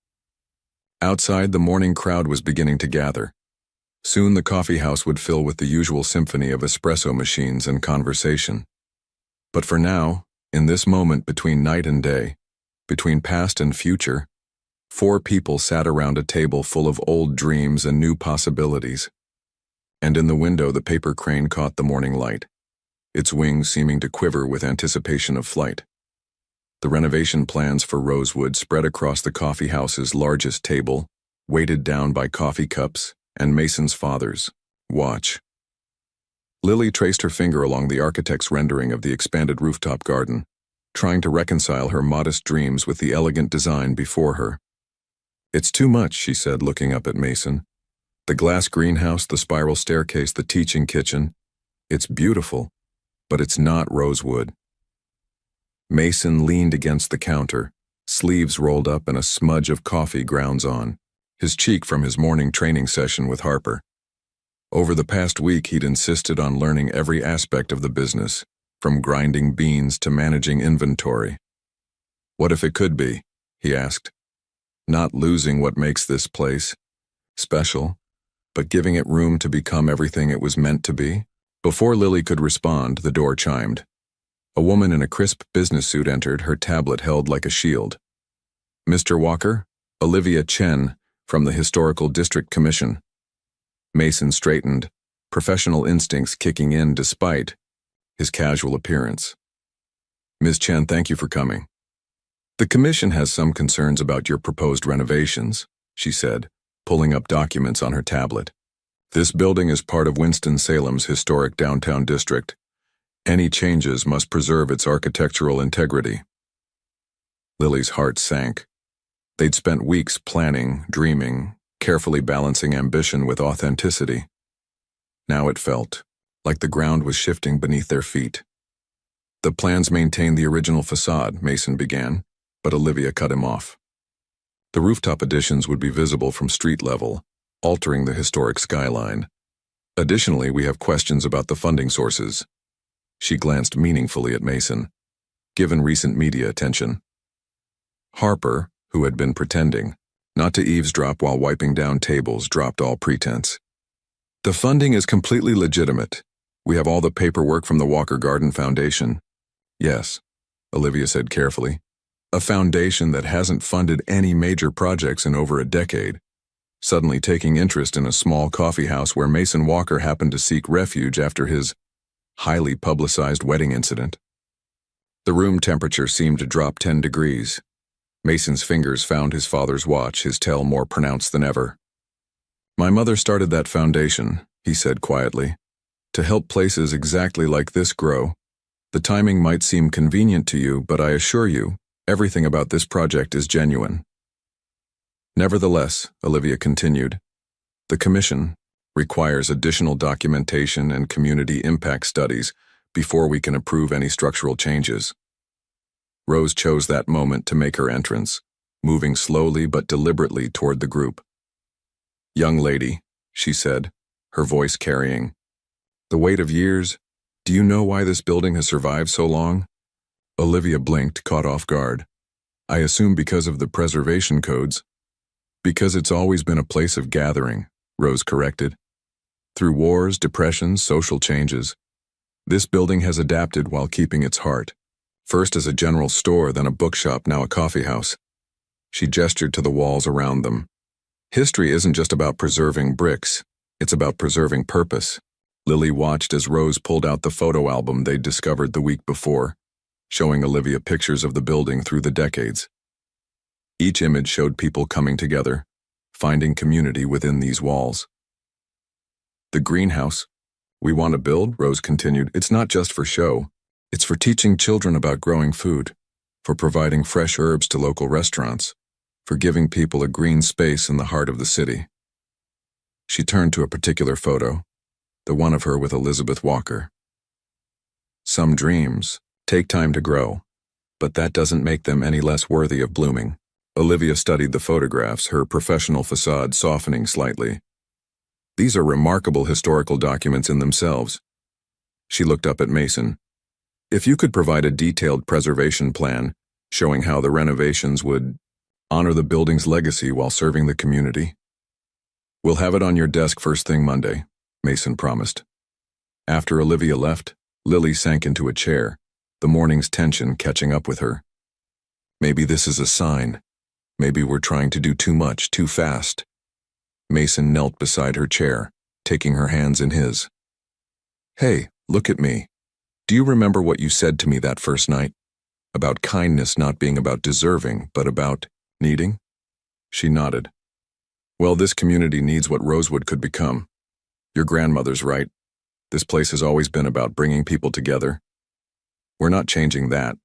Outside, the morning crowd was beginning to gather. Soon the coffee house would fill with the usual symphony of espresso machines and conversation. But for now, in this moment between night and day, between past and future, 4 people sat around a table full of old dreams and new possibilities. And in the window the paper crane caught the morning light, its wings seeming to quiver with anticipation of flight. The renovation plans for Rosewood spread across the coffee house's largest table, weighted down by coffee cups and Mason's father's watch. Lily traced her finger along the architect's rendering of the expanded rooftop garden, trying to reconcile her modest dreams with the elegant design before her. It's too much, she said, looking up at Mason. The glass greenhouse, the spiral staircase, the teaching kitchen. It's beautiful, but it's not rosewood. Mason leaned against the counter, sleeves rolled up and a smudge of coffee grounds on, his cheek from his morning training session with Harper. Over the past week, he'd insisted on learning every aspect of the business, from grinding beans to managing inventory. What if it could be, he asked, not losing what makes this place special, but giving it room to become everything it was meant to be? Before Lily could respond, the door chimed. A woman in a crisp business suit entered, her tablet held like a shield. Mr. Walker, Olivia Chen, from the Historical District Commission. Mason straightened, professional instincts kicking in despite his casual appearance. Ms. Chen, thank you for coming. The commission has some concerns about your proposed renovations, she said, pulling up documents on her tablet. This building is part of Winston-Salem's historic downtown district. Any changes must preserve its architectural integrity. Lily's heart sank. They'd spent weeks planning, dreaming, carefully balancing ambition with authenticity. Now it felt like the ground was shifting beneath their feet. The plans maintain the original facade, Mason began, but Olivia cut him off. The rooftop additions would be visible from street level, altering the historic skyline. Additionally, we have questions about the funding sources. She glanced meaningfully at Mason, given recent media attention. Harper, who had been pretending not to eavesdrop while wiping down tables, dropped all pretense. The funding is completely legitimate. We have all the paperwork from the Walker Garden Foundation. Yes, Olivia said carefully. A foundation that hasn't funded any major projects in over a decade, suddenly taking interest in a small coffee house where Mason Walker happened to seek refuge after his highly publicized wedding incident. The room temperature seemed to drop 10 degrees. Mason's fingers found his father's watch, his tell more pronounced than ever. My mother started that foundation, he said quietly, to help places exactly like this grow. The timing might seem convenient to you, but I assure you, everything about this project is genuine. Nevertheless, Olivia continued, the commission requires additional documentation and community impact studies before we can approve any structural changes. Rose chose that moment to make her entrance, moving slowly but deliberately toward the group. Young lady, she said, her voice carrying the weight of years. Do you know why this building has survived so long? Olivia blinked, caught off guard. I assume because of the preservation codes. Because it's always been a place of gathering, Rose corrected. Through wars, depressions, social changes, this building has adapted while keeping its heart. First as a general store, then a bookshop, now a coffee house. She gestured to the walls around them. History isn't just about preserving bricks, it's about preserving purpose. Lily watched as Rose pulled out the photo album they'd discovered the week before, showing Olivia pictures of the building through the decades. Each image showed people coming together, finding community within these walls. The greenhouse we want to build, Rose continued, it's not just for show. It's for teaching children about growing food, for providing fresh herbs to local restaurants, for giving people a green space in the heart of the city. She turned to a particular photo, the one of her with Elizabeth Walker. Some dreams take time to grow, but that doesn't make them any less worthy of blooming. Olivia studied the photographs, her professional facade softening slightly. These are remarkable historical documents in themselves. She looked up at Mason. If you could provide a detailed preservation plan showing how the renovations would honor the building's legacy while serving the community. We'll have it on your desk first thing Monday, Mason promised. After Olivia left, Lily sank into a chair, the morning's tension catching up with her. Maybe this is a sign. Maybe we're trying to do too much, too fast. Mason knelt beside her chair, taking her hands in his. Hey, look at me. Do you remember what you said to me that first night? About kindness not being about deserving, but about needing? She nodded. Well, this community needs what Rosewood could become. Your grandmother's right. This place has always been about bringing people together. We're not changing that.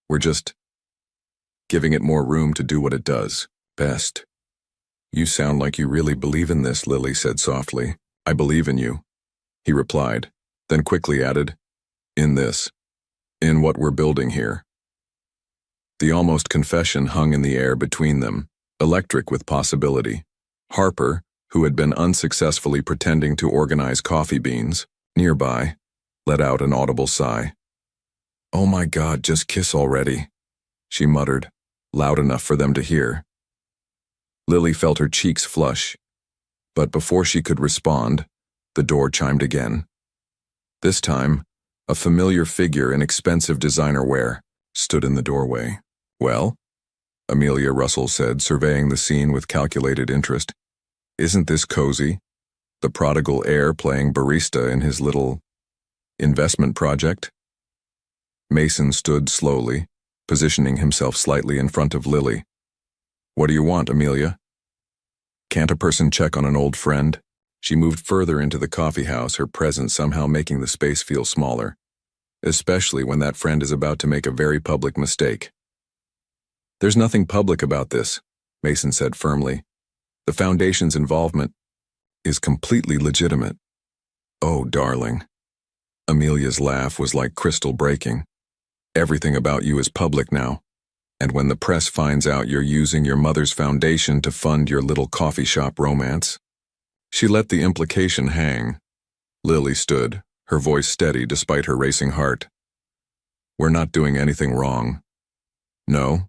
We're just giving it more room to do what it does best. You sound like you really believe in this, Lily said softly. I believe in you, he replied, then quickly added, in this. In what we're building here. The almost confession hung in the air between them, electric with possibility. Harper, who had been unsuccessfully pretending to organize coffee beans, nearby, let out an audible sigh. Oh my God, just kiss already, she muttered, loud enough for them to hear. Lily felt her cheeks flush, but before she could respond, the door chimed again. This time, a familiar figure in expensive designer wear stood in the doorway. Well? Amelia Russell said, surveying the scene with calculated interest. Isn't this cozy? The prodigal heir playing barista in his little investment project? Mason stood slowly, positioning himself slightly in front of Lily. What do you want, Amelia? Can't a person check on an old friend? She moved further into the coffee house, her presence somehow making the space feel smaller, especially when that friend is about to make a very public mistake. There's nothing public about this, Mason said firmly. The Foundation's involvement is completely legitimate. Oh, darling. Amelia's laugh was like crystal breaking. Everything about you is public now, and when the press finds out you're using your mother's foundation to fund your little coffee shop romance. She let the implication hang. Lily stood, her voice steady despite her racing heart. We're not doing anything wrong. No?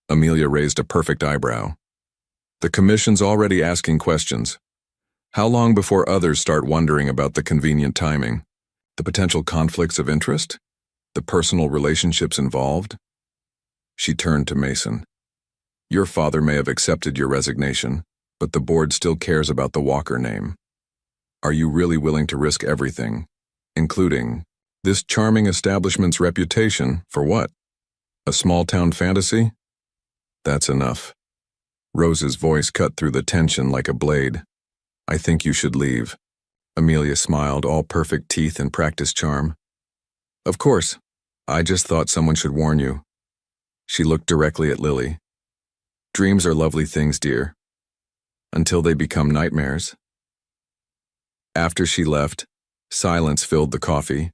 Amelia raised a perfect eyebrow. The commission's already asking questions. How long before others start wondering about the convenient timing? The potential conflicts of interest? The personal relationships involved? She turned to Mason. Your father may have accepted your resignation, but the board still cares about the Walker name. Are you really willing to risk everything, including this charming establishment's reputation, for what? A small-town fantasy? That's enough. Rose's voice cut through the tension like a blade. I think you should leave. Amelia smiled, all perfect teeth and practiced charm. Of course. I just thought someone should warn you. She looked directly at Lily. Dreams are lovely things, dear. Until they become nightmares. After she left, silence filled the coffee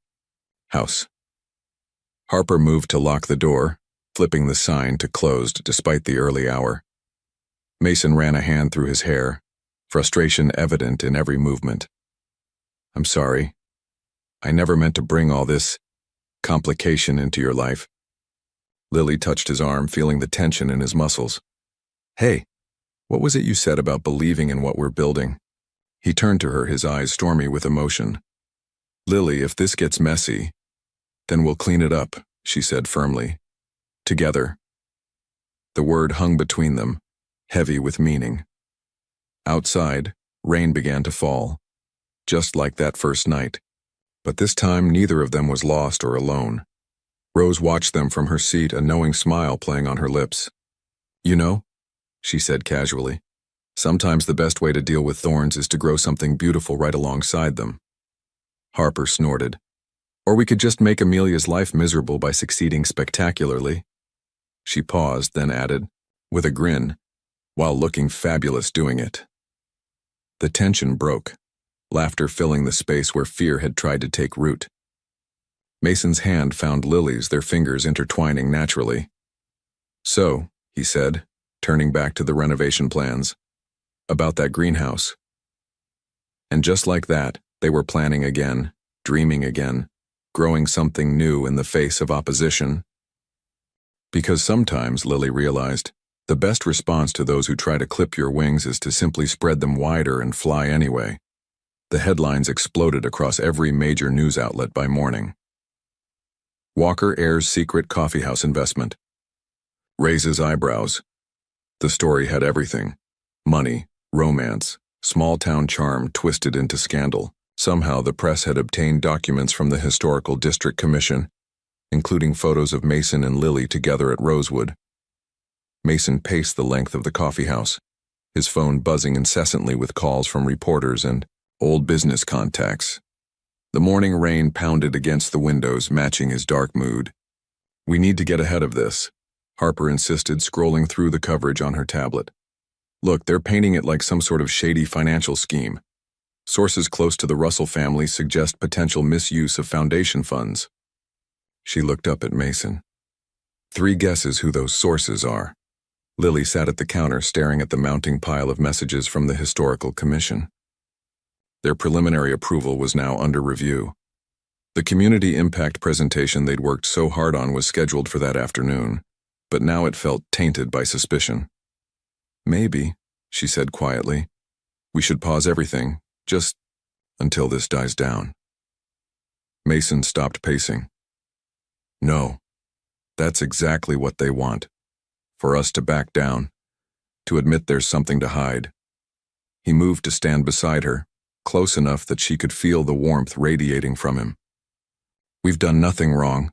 house. Harper moved to lock the door, flipping the sign to closed despite the early hour. Mason ran a hand through his hair, frustration evident in every movement. I'm sorry. I never meant to bring all this complication into your life. Lily touched his arm, feeling the tension in his muscles. Hey, what was it you said about believing in what we're building? He turned to her, his eyes stormy with emotion. Lily, if this gets messy, then we'll clean it up, she said firmly. Together. The word hung between them, heavy with meaning. Outside, rain began to fall, just like that first night. But this time, neither of them was lost or alone. Rose watched them from her seat, a knowing smile playing on her lips. You know, she said casually, sometimes the best way to deal with thorns is to grow something beautiful right alongside them. Harper snorted. Or we could just make Amelia's life miserable by succeeding spectacularly. She paused, then added, with a grin, while looking fabulous doing it. The tension broke, laughter filling the space where fear had tried to take root. Mason's hand found Lily's, their fingers intertwining naturally. So, he said, turning back to the renovation plans, about that greenhouse. And just like that, they were planning again, dreaming again, growing something new in the face of opposition. Because sometimes, Lily realized, the best response to those who try to clip your wings is to simply spread them wider and fly anyway. The headlines exploded across every major news outlet by morning. Walker heirs secret coffeehouse investment. Raises eyebrows. The story had everything. Money, romance, small-town charm twisted into scandal. Somehow the press had obtained documents from the Historical District Commission, including photos of Mason and Lily together at Rosewood. Mason paced the length of the coffeehouse, his phone buzzing incessantly with calls from reporters and old business contacts. The morning rain pounded against the windows, matching his dark mood. We need to get ahead of this, Harper insisted, scrolling through the coverage on her tablet. Look, they're painting it like some sort of shady financial scheme. Sources close to the Russell family suggest potential misuse of foundation funds. She looked up at Mason. 3 guesses who those sources are. Lily sat at the counter staring at the mounting pile of messages from the Historical Commission. Their preliminary approval was now under review. The community impact presentation they'd worked so hard on was scheduled for that afternoon, but now it felt tainted by suspicion. Maybe, she said quietly, we should pause everything, just until this dies down. Mason stopped pacing. No, that's exactly what they want. For us to back down, to admit there's something to hide. He moved to stand beside her, close enough that she could feel the warmth radiating from him. We've done nothing wrong,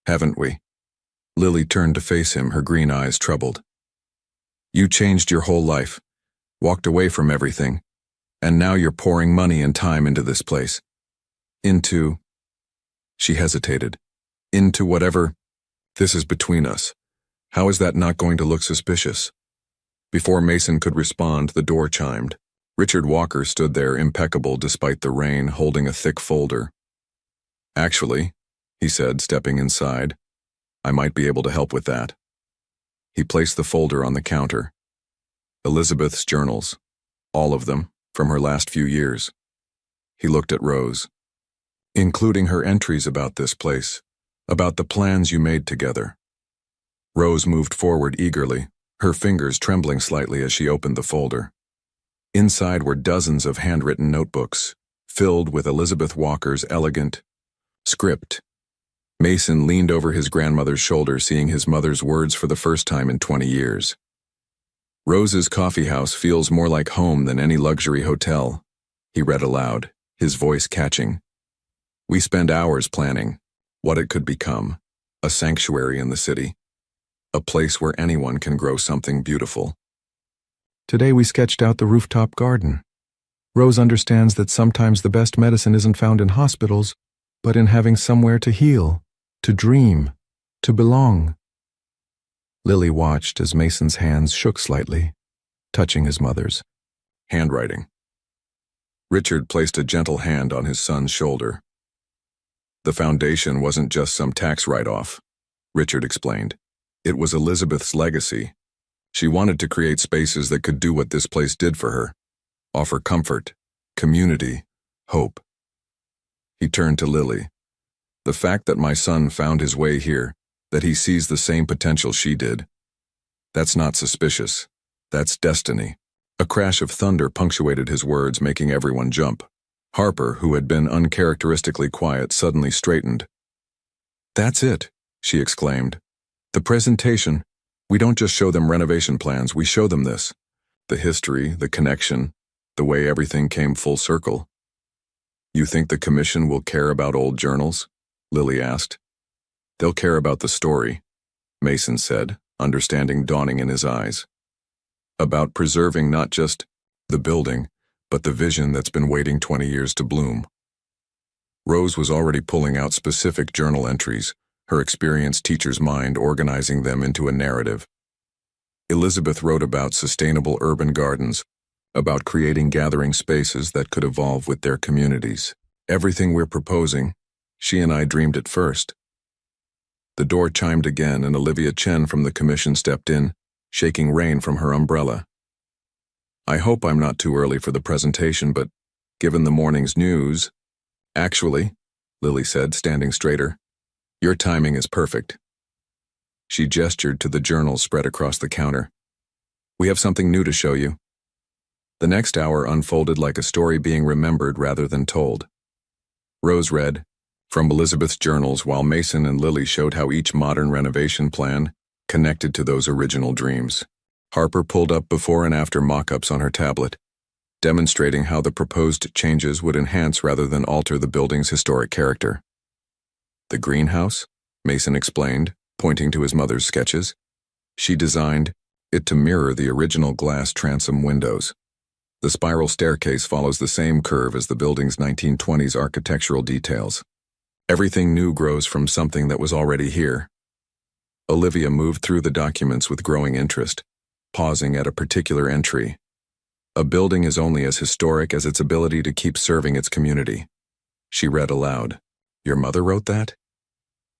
haven't we? Lily turned to face him, her green eyes troubled. You changed your whole life, walked away from everything, and now you're pouring money and time into this place. She hesitated. Into whatever. This is between us. How is that not going to look suspicious? Before Mason could respond, the door chimed. Richard Walker stood there impeccable despite the rain, holding a thick folder. Actually, he said, stepping inside, I might be able to help with that. He placed the folder on the counter. Elizabeth's journals, all of them, from her last few years. He looked at Rose. Including her entries about this place, about the plans you made together. Rose moved forward eagerly, her fingers trembling slightly as she opened the folder. Inside were dozens of handwritten notebooks, filled with Elizabeth Walker's elegant script. Mason leaned over his grandmother's shoulder, seeing his mother's words for the first time in 20 years. Rose's coffee house feels more like home than any luxury hotel, he read aloud, his voice catching. We spend hours planning what it could become, a sanctuary in the city, a place where anyone can grow something beautiful. Today we sketched out the rooftop garden. Rose understands that sometimes the best medicine isn't found in hospitals, but in having somewhere to heal, to dream, to belong. Lily watched as Mason's hands shook slightly, touching his mother's. Handwriting. Richard placed a gentle hand on his son's shoulder. The foundation wasn't just some tax write-off, Richard explained. It was Elizabeth's legacy. She wanted to create spaces that could do what this place did for her, offer comfort, community, hope. He turned to Lily. The fact that my son found his way here, that he sees the same potential she did, that's not suspicious. That's destiny. A crash of thunder punctuated his words, making everyone jump. Harper, who had been uncharacteristically quiet, suddenly straightened. That's it, she exclaimed. The presentation. We don't just show them renovation plans, we show them this. The history, the connection, the way everything came full circle. You think the commission will care about old journals? Lily asked. They'll care about the story, Mason said, understanding dawning in his eyes. About preserving not just the building, but the vision that's been waiting 20 years to bloom. Rose was already pulling out specific journal entries, her experienced teacher's mind organizing them into a narrative. Elizabeth wrote about sustainable urban gardens, about creating gathering spaces that could evolve with their communities. Everything we're proposing, she and I dreamed it first. The door chimed again and Olivia Chen from the commission stepped in, shaking rain from her umbrella. I hope I'm not too early for the presentation, but given the morning's news... Actually, Lily said, standing straighter, your timing is perfect. She gestured to the journals spread across the counter. We have something new to show you. The next hour unfolded like a story being remembered rather than told. Rose read from Elizabeth's journals while Mason and Lily showed how each modern renovation plan connected to those original dreams. Harper pulled up before and after mock-ups on her tablet, demonstrating how the proposed changes would enhance rather than alter the building's historic character. The greenhouse, Mason explained, pointing to his mother's sketches. She designed it to mirror the original glass transom windows. The spiral staircase follows the same curve as the building's 1920s architectural details. Everything new grows from something that was already here. Olivia moved through the documents with growing interest, pausing at a particular entry. A building is only as historic as its ability to keep serving its community. She read aloud. Your mother wrote that?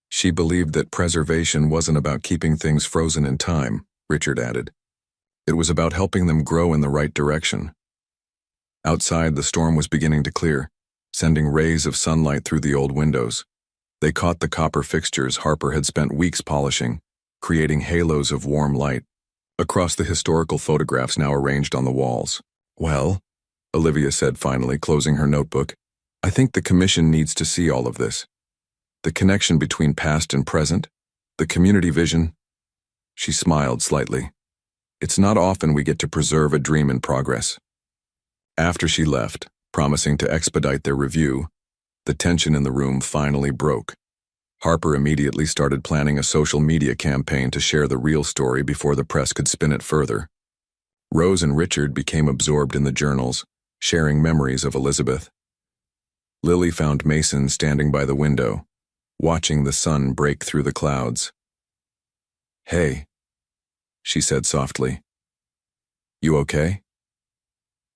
She believed that preservation wasn't about keeping things frozen in time, Richard added. It was about helping them grow in the right direction. Outside, the storm was beginning to clear, sending rays of sunlight through the old windows. They caught the copper fixtures Harper had spent weeks polishing, creating halos of warm light across the historical photographs now arranged on the walls. Well, Olivia said finally, closing her notebook, I think the commission needs to see all of this. The connection between past and present, the community vision. She smiled slightly. It's not often we get to preserve a dream in progress. After she left, promising to expedite their review, the tension in the room finally broke. Harper immediately started planning a social media campaign to share the real story before the press could spin it further. Rose and Richard became absorbed in the journals, sharing memories of Elizabeth. Lily found Mason standing by the window, watching the sun break through the clouds. Hey, she said softly. You okay?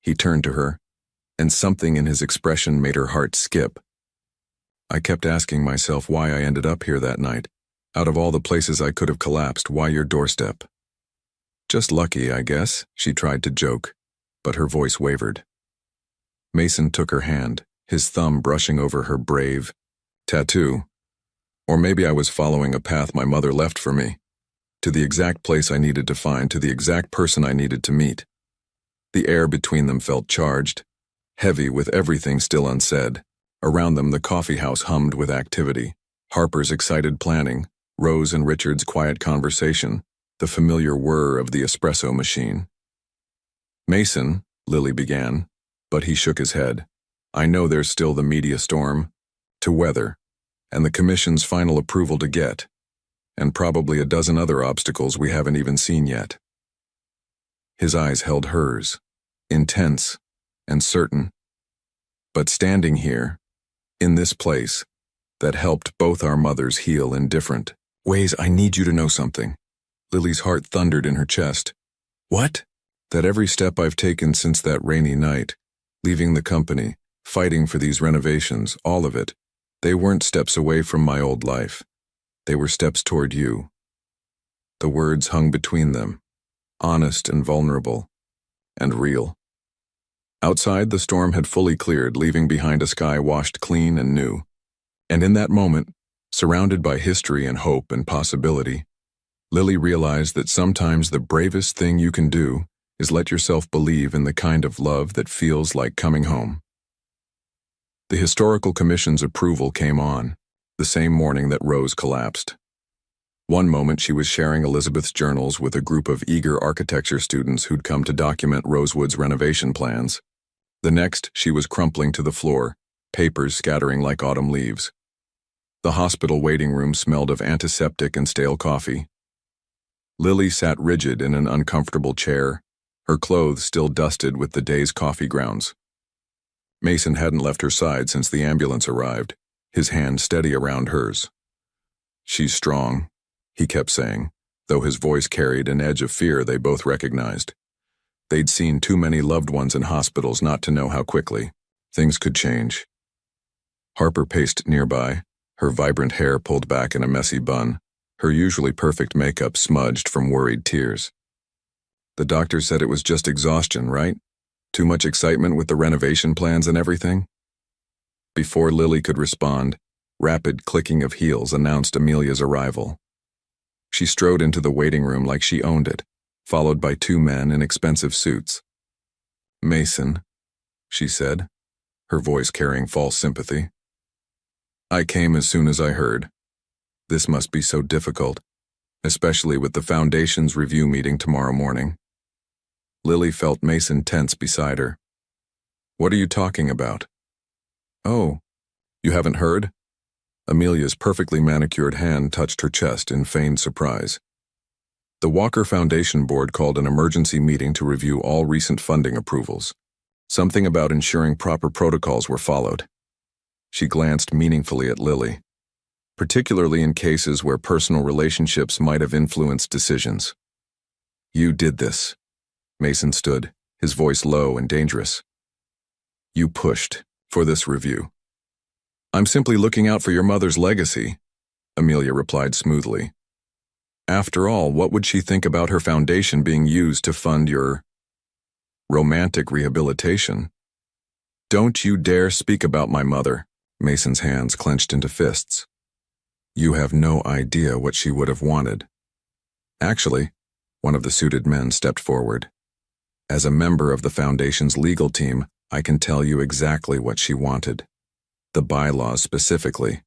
He turned to her, and something in his expression made her heart skip. I kept asking myself why I ended up here that night. Out of all the places I could have collapsed, why your doorstep? Just lucky, I guess, she tried to joke, but her voice wavered. Mason took her hand, his thumb brushing over her brave tattoo. Or maybe I was following a path my mother left for me, to the exact place I needed to find, to the exact person I needed to meet. The air between them felt charged, heavy with everything still unsaid. Around them, the coffee house hummed with activity. Harper's excited planning, Rose and Richard's quiet conversation, the familiar whir of the espresso machine. Mason, Lily began, but he shook his head. I know there's still the media storm to weather, and the commission's final approval to get, and probably a dozen other obstacles we haven't even seen yet. His eyes held hers, intense and certain. But standing here, in this place, that helped both our mothers heal in different ways, I need you to know something. Lily's heart thundered in her chest. What? That every step I've taken since that rainy night, leaving the company, fighting for these renovations, all of it, they weren't steps away from my old life. They were steps toward you. The words hung between them, honest and vulnerable, and real. Outside, the storm had fully cleared, leaving behind a sky washed clean and new. And in that moment, surrounded by history and hope and possibility, Lily realized that sometimes the bravest thing you can do is let yourself believe in the kind of love that feels like coming home. The Historical Commission's approval came on, the same morning that Rose collapsed. One moment she was sharing Elizabeth's journals with a group of eager architecture students who'd come to document Rosewood's renovation plans. The next, she was crumpling to the floor, papers scattering like autumn leaves. The hospital waiting room smelled of antiseptic and stale coffee. Lily sat rigid in an uncomfortable chair, her clothes still dusted with the day's coffee grounds. Mason hadn't left her side since the ambulance arrived, his hand steady around hers. She's strong, he kept saying, though his voice carried an edge of fear they both recognized. They'd seen too many loved ones in hospitals not to know how quickly things could change. Harper paced nearby, her vibrant hair pulled back in a messy bun, her usually perfect makeup smudged from worried tears. The doctor said it was just exhaustion, right? Too much excitement with the renovation plans and everything? Before Lily could respond, rapid clicking of heels announced Amelia's arrival. She strode into the waiting room like she owned it, followed by two men in expensive suits. Mason, she said, her voice carrying false sympathy. I came as soon as I heard. This must be so difficult, especially with the Foundation's review meeting tomorrow morning. Lily felt Mason tense beside her. What are you talking about? Oh, you haven't heard? Amelia's perfectly manicured hand touched her chest in feigned surprise. The Walker Foundation Board called an emergency meeting to review all recent funding approvals. Something about ensuring proper protocols were followed. She glanced meaningfully at Lily, particularly in cases where personal relationships might have influenced decisions. You did this. Mason stood, his voice low and dangerous. You pushed for this review. I'm simply looking out for your mother's legacy, Amelia replied smoothly. After all, what would she think about her foundation being used to fund your romantic rehabilitation? Don't you dare speak about my mother. Mason's hands clenched into fists. You have no idea what she would have wanted. Actually, one of the suited men stepped forward. As a member of the Foundation's legal team, I can tell you exactly what she wanted. The bylaws specifically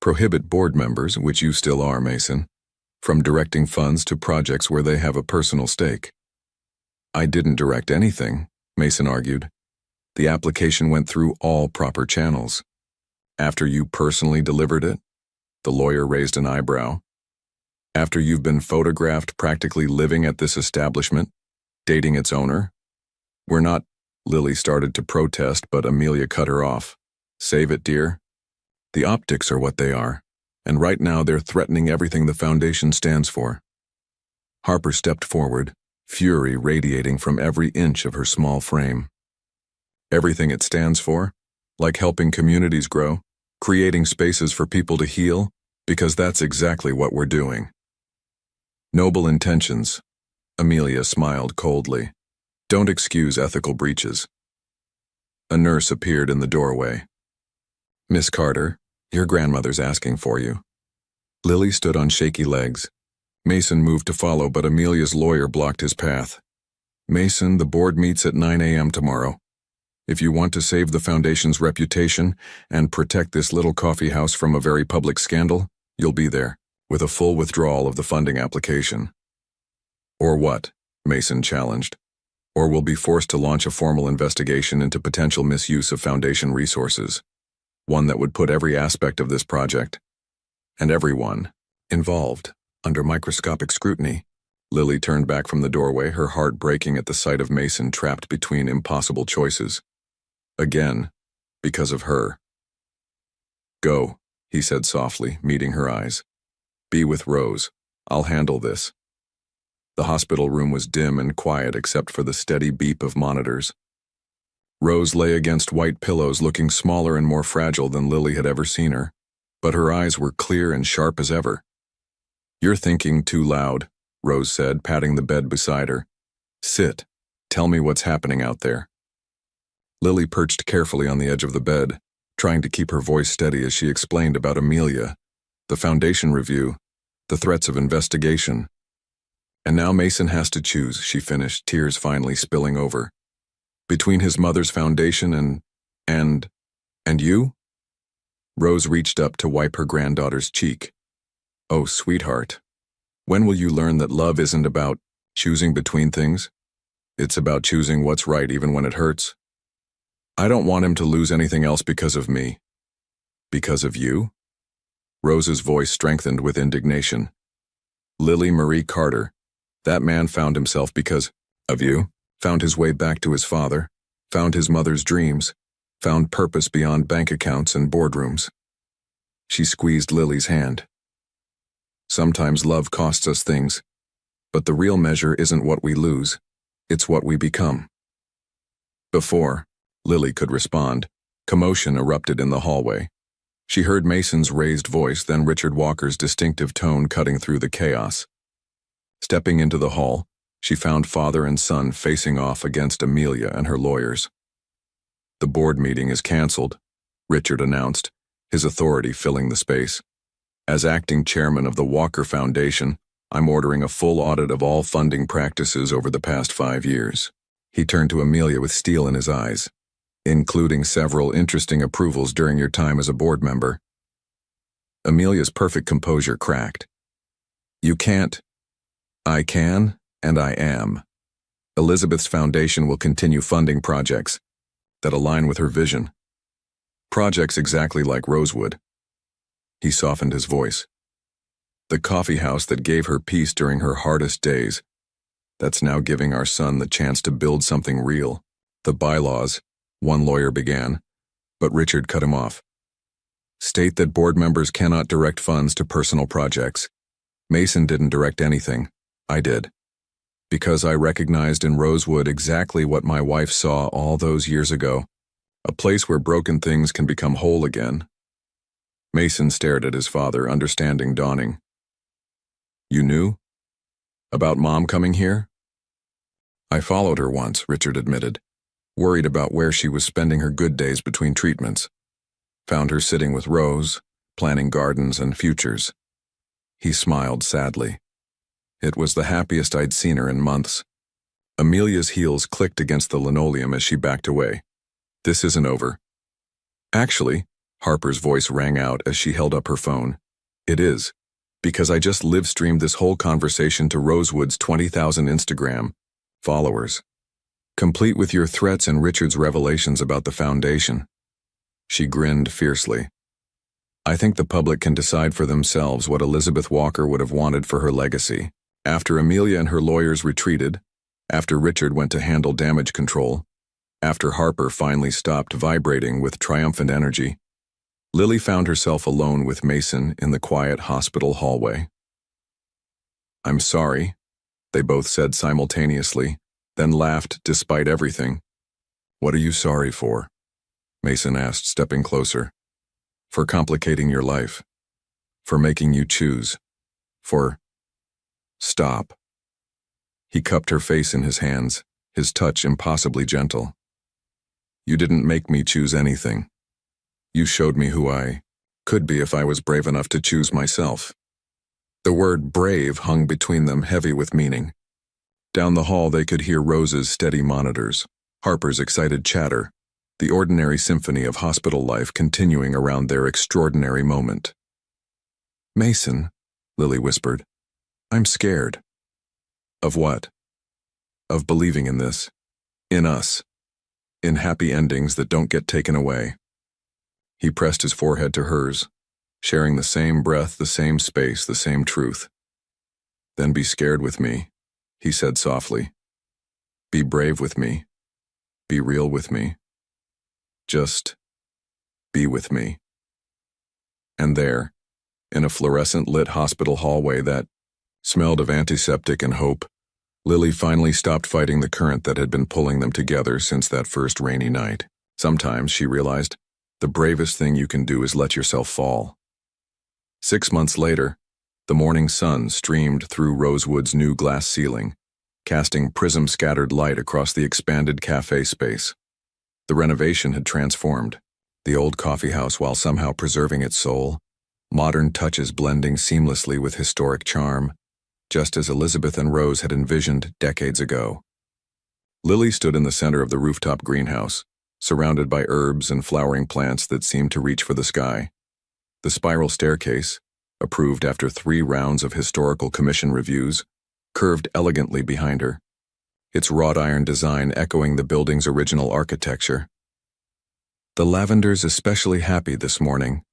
prohibit board members, which you still are, Mason, from directing funds to projects where they have a personal stake. I didn't direct anything, Mason argued. The application went through all proper channels. After you personally delivered it, the lawyer raised an eyebrow. After you've been photographed practically living at this establishment, dating its owner? We're not. Lily started to protest, but Amelia cut her off. Save it, dear. The optics are what they are, and right now they're threatening everything the Foundation stands for. Harper stepped forward, fury radiating from every inch of her small frame. Everything it stands for, like helping communities grow, creating spaces for people to heal, because that's exactly what we're doing. Noble intentions, Amelia smiled coldly, don't excuse ethical breaches. A nurse appeared in the doorway. Miss Carter, your grandmother's asking for you. Lily stood on shaky legs. Mason moved to follow, but Amelia's lawyer blocked his path. Mason, the board meets at 9 a.m. tomorrow. If you want to save the Foundation's reputation and protect this little coffee house from a very public scandal, you'll be there, with a full withdrawal of the funding application. Or what? Mason challenged. Or we'll be forced to launch a formal investigation into potential misuse of Foundation resources. One that would put every aspect of this project, and everyone involved, under microscopic scrutiny. Lily turned back from the doorway, her heart breaking at the sight of Mason trapped between impossible choices. Again, because of her. Go, he said softly, meeting her eyes. Be with Rose. I'll handle this. The hospital room was dim and quiet except for the steady beep of monitors. Rose lay against white pillows, looking smaller and more fragile than Lily had ever seen her, but her eyes were clear and sharp as ever. You're thinking too loud, Rose said, patting the bed beside her. Sit. Tell me what's happening out there. Lily perched carefully on the edge of the bed, trying to keep her voice steady as she explained about Amelia, the Foundation review, the threats of investigation. And now Mason has to choose, she finished, tears finally spilling over. Between his mother's foundation and you? Rose reached up to wipe her granddaughter's cheek. Oh, sweetheart. When will you learn that love isn't about choosing between things? It's about choosing what's right even when it hurts. I don't want him to lose anything else because of me. Because of you? Rose's voice strengthened with indignation. Lily Marie Carter. That man found himself because of you, found his way back to his father, found his mother's dreams, found purpose beyond bank accounts and boardrooms. She squeezed Lily's hand. Sometimes love costs us things, but the real measure isn't what we lose, it's what we become. Before Lily could respond, commotion erupted in the hallway. She heard Mason's raised voice, then Richard Walker's distinctive tone cutting through the chaos. Stepping into the hall, she found father and son facing off against Amelia and her lawyers. The board meeting is canceled, Richard announced, his authority filling the space. As acting chairman of the Walker Foundation, I'm ordering a full audit of all funding practices over the past 5 years. He turned to Amelia with steel in his eyes, including several interesting approvals during your time as a board member. Amelia's perfect composure cracked. You can't. I can, and I am. Elizabeth's foundation will continue funding projects that align with her vision. Projects exactly like Rosewood. He softened his voice. The coffee house that gave her peace during her hardest days, that's now giving our son the chance to build something real. The bylaws, one lawyer began, but Richard cut him off. State that board members cannot direct funds to personal projects. Mason didn't direct anything. I did. Because I recognized in Rosewood exactly what my wife saw all those years ago, a place where broken things can become whole again. Mason stared at his father, understanding dawning. You knew? About Mom coming here? I followed her once, Richard admitted, worried about where she was spending her good days between treatments. Found her sitting with Rose, planning gardens and futures. He smiled sadly. It was the happiest I'd seen her in months. Amelia's heels clicked against the linoleum as she backed away. This isn't over. Actually, Harper's voice rang out as she held up her phone. It is, because I just live-streamed this whole conversation to Rosewood's 20,000 Instagram followers, complete with your threats and Richard's revelations about the foundation. She grinned fiercely. I think the public can decide for themselves what Elizabeth Walker would have wanted for her legacy. After Amelia and her lawyers retreated, after Richard went to handle damage control, after Harper finally stopped vibrating with triumphant energy, Lily found herself alone with Mason in the quiet hospital hallway. I'm sorry, they both said simultaneously, then laughed despite everything. What are you sorry for? Mason asked, stepping closer. For complicating your life. For making you choose. For... Stop. He cupped her face in his hands, his touch impossibly gentle. You didn't make me choose anything. You showed me who I could be if I was brave enough to choose myself. The word brave hung between them, heavy with meaning. Down the hall they could hear Rose's steady monitors, Harper's excited chatter, the ordinary symphony of hospital life continuing around their extraordinary moment. Mason, Lily whispered, I'm scared. Of what? Of believing in this. In us. In happy endings that don't get taken away. He pressed his forehead to hers, sharing the same breath, the same space, the same truth. Then be scared with me, he said softly. Be brave with me. Be real with me. Just be with me. And there, in a fluorescent-lit hospital hallway that smelled of antiseptic and hope, Lily finally stopped fighting the current that had been pulling them together since that first rainy night. Sometimes, she realized, the bravest thing you can do is let yourself fall. 6 months later, the morning sun streamed through Rosewood's new glass ceiling, casting prism-scattered light across the expanded cafe space. The renovation had transformed the old coffeehouse while somehow preserving its soul, modern touches blending seamlessly with historic charm, just as Elizabeth and Rose had envisioned decades ago. Lily stood in the center of the rooftop greenhouse, surrounded by herbs and flowering plants that seemed to reach for the sky. The spiral staircase, approved after 3 rounds of historical commission reviews, curved elegantly behind her, its wrought iron design echoing the building's original architecture. The lavender's especially happy this morning,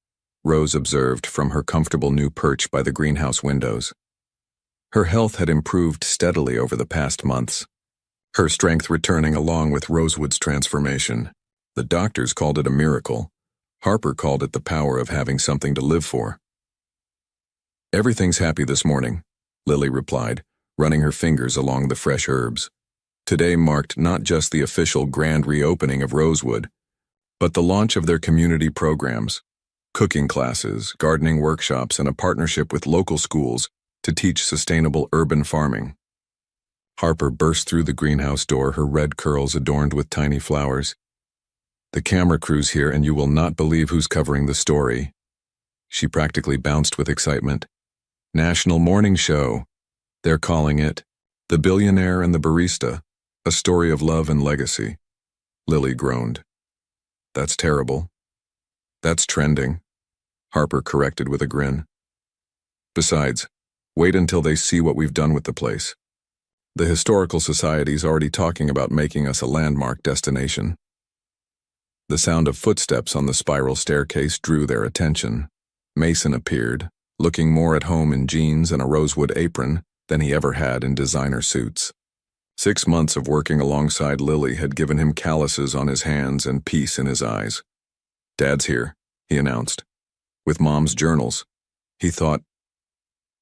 Rose observed from her comfortable new perch by the greenhouse windows. Her health had improved steadily over the past months, her strength returning along with Rosewood's transformation. The doctors called it a miracle. Harper called it the power of having something to live for. Everything's happy this morning, Lily replied, running her fingers along the fresh herbs. Today marked not just the official grand reopening of Rosewood, but the launch of their community programs, cooking classes, gardening workshops, and a partnership with local schools to teach sustainable urban farming. Harper burst through the greenhouse door, her red curls adorned with tiny flowers. The camera crew's here and you will not believe who's covering the story. She practically bounced with excitement. National Morning Show. They're calling it The Billionaire and the Barista, a story of love and legacy. Lily groaned. That's terrible. That's trending, Harper corrected with a grin. Besides, wait until they see what we've done with the place. The Historical Society's already talking about making us a landmark destination. The sound of footsteps on the spiral staircase drew their attention. Mason appeared, looking more at home in jeans and a rosewood apron than he ever had in designer suits. 6 months of working alongside Lily had given him calluses on his hands and peace in his eyes. Dad's here, he announced. With Mom's journals. He thought.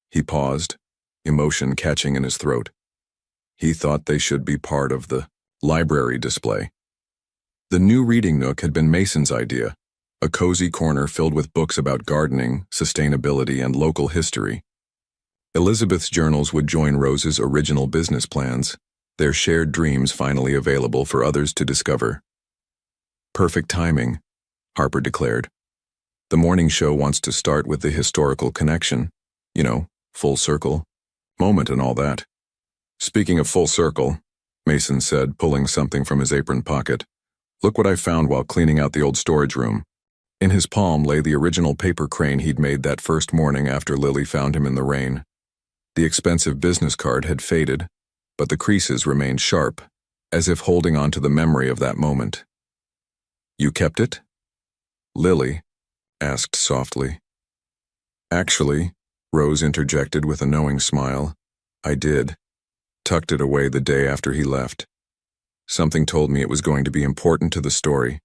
He paused, emotion catching in his throat. He thought they should be part of the library display. The new reading nook had been Mason's idea, a cozy corner filled with books about gardening, sustainability, and local history. Elizabeth's journals would join Rose's original business plans, their shared dreams finally available for others to discover. Perfect timing, Harper declared. The morning show wants to start with the historical connection, full circle, moment and all that. Speaking of full circle, Mason said, pulling something from his apron pocket. Look what I found while cleaning out the old storage room. In his palm lay the original paper crane he'd made that first morning after Lily found him in the rain. The expensive business card had faded, but the creases remained sharp, as if holding on to the memory of that moment. You kept it? Lily asked softly. Actually, Rose interjected with a knowing smile, I did. Tucked it away the day after he left. Something told me it was going to be important to the story.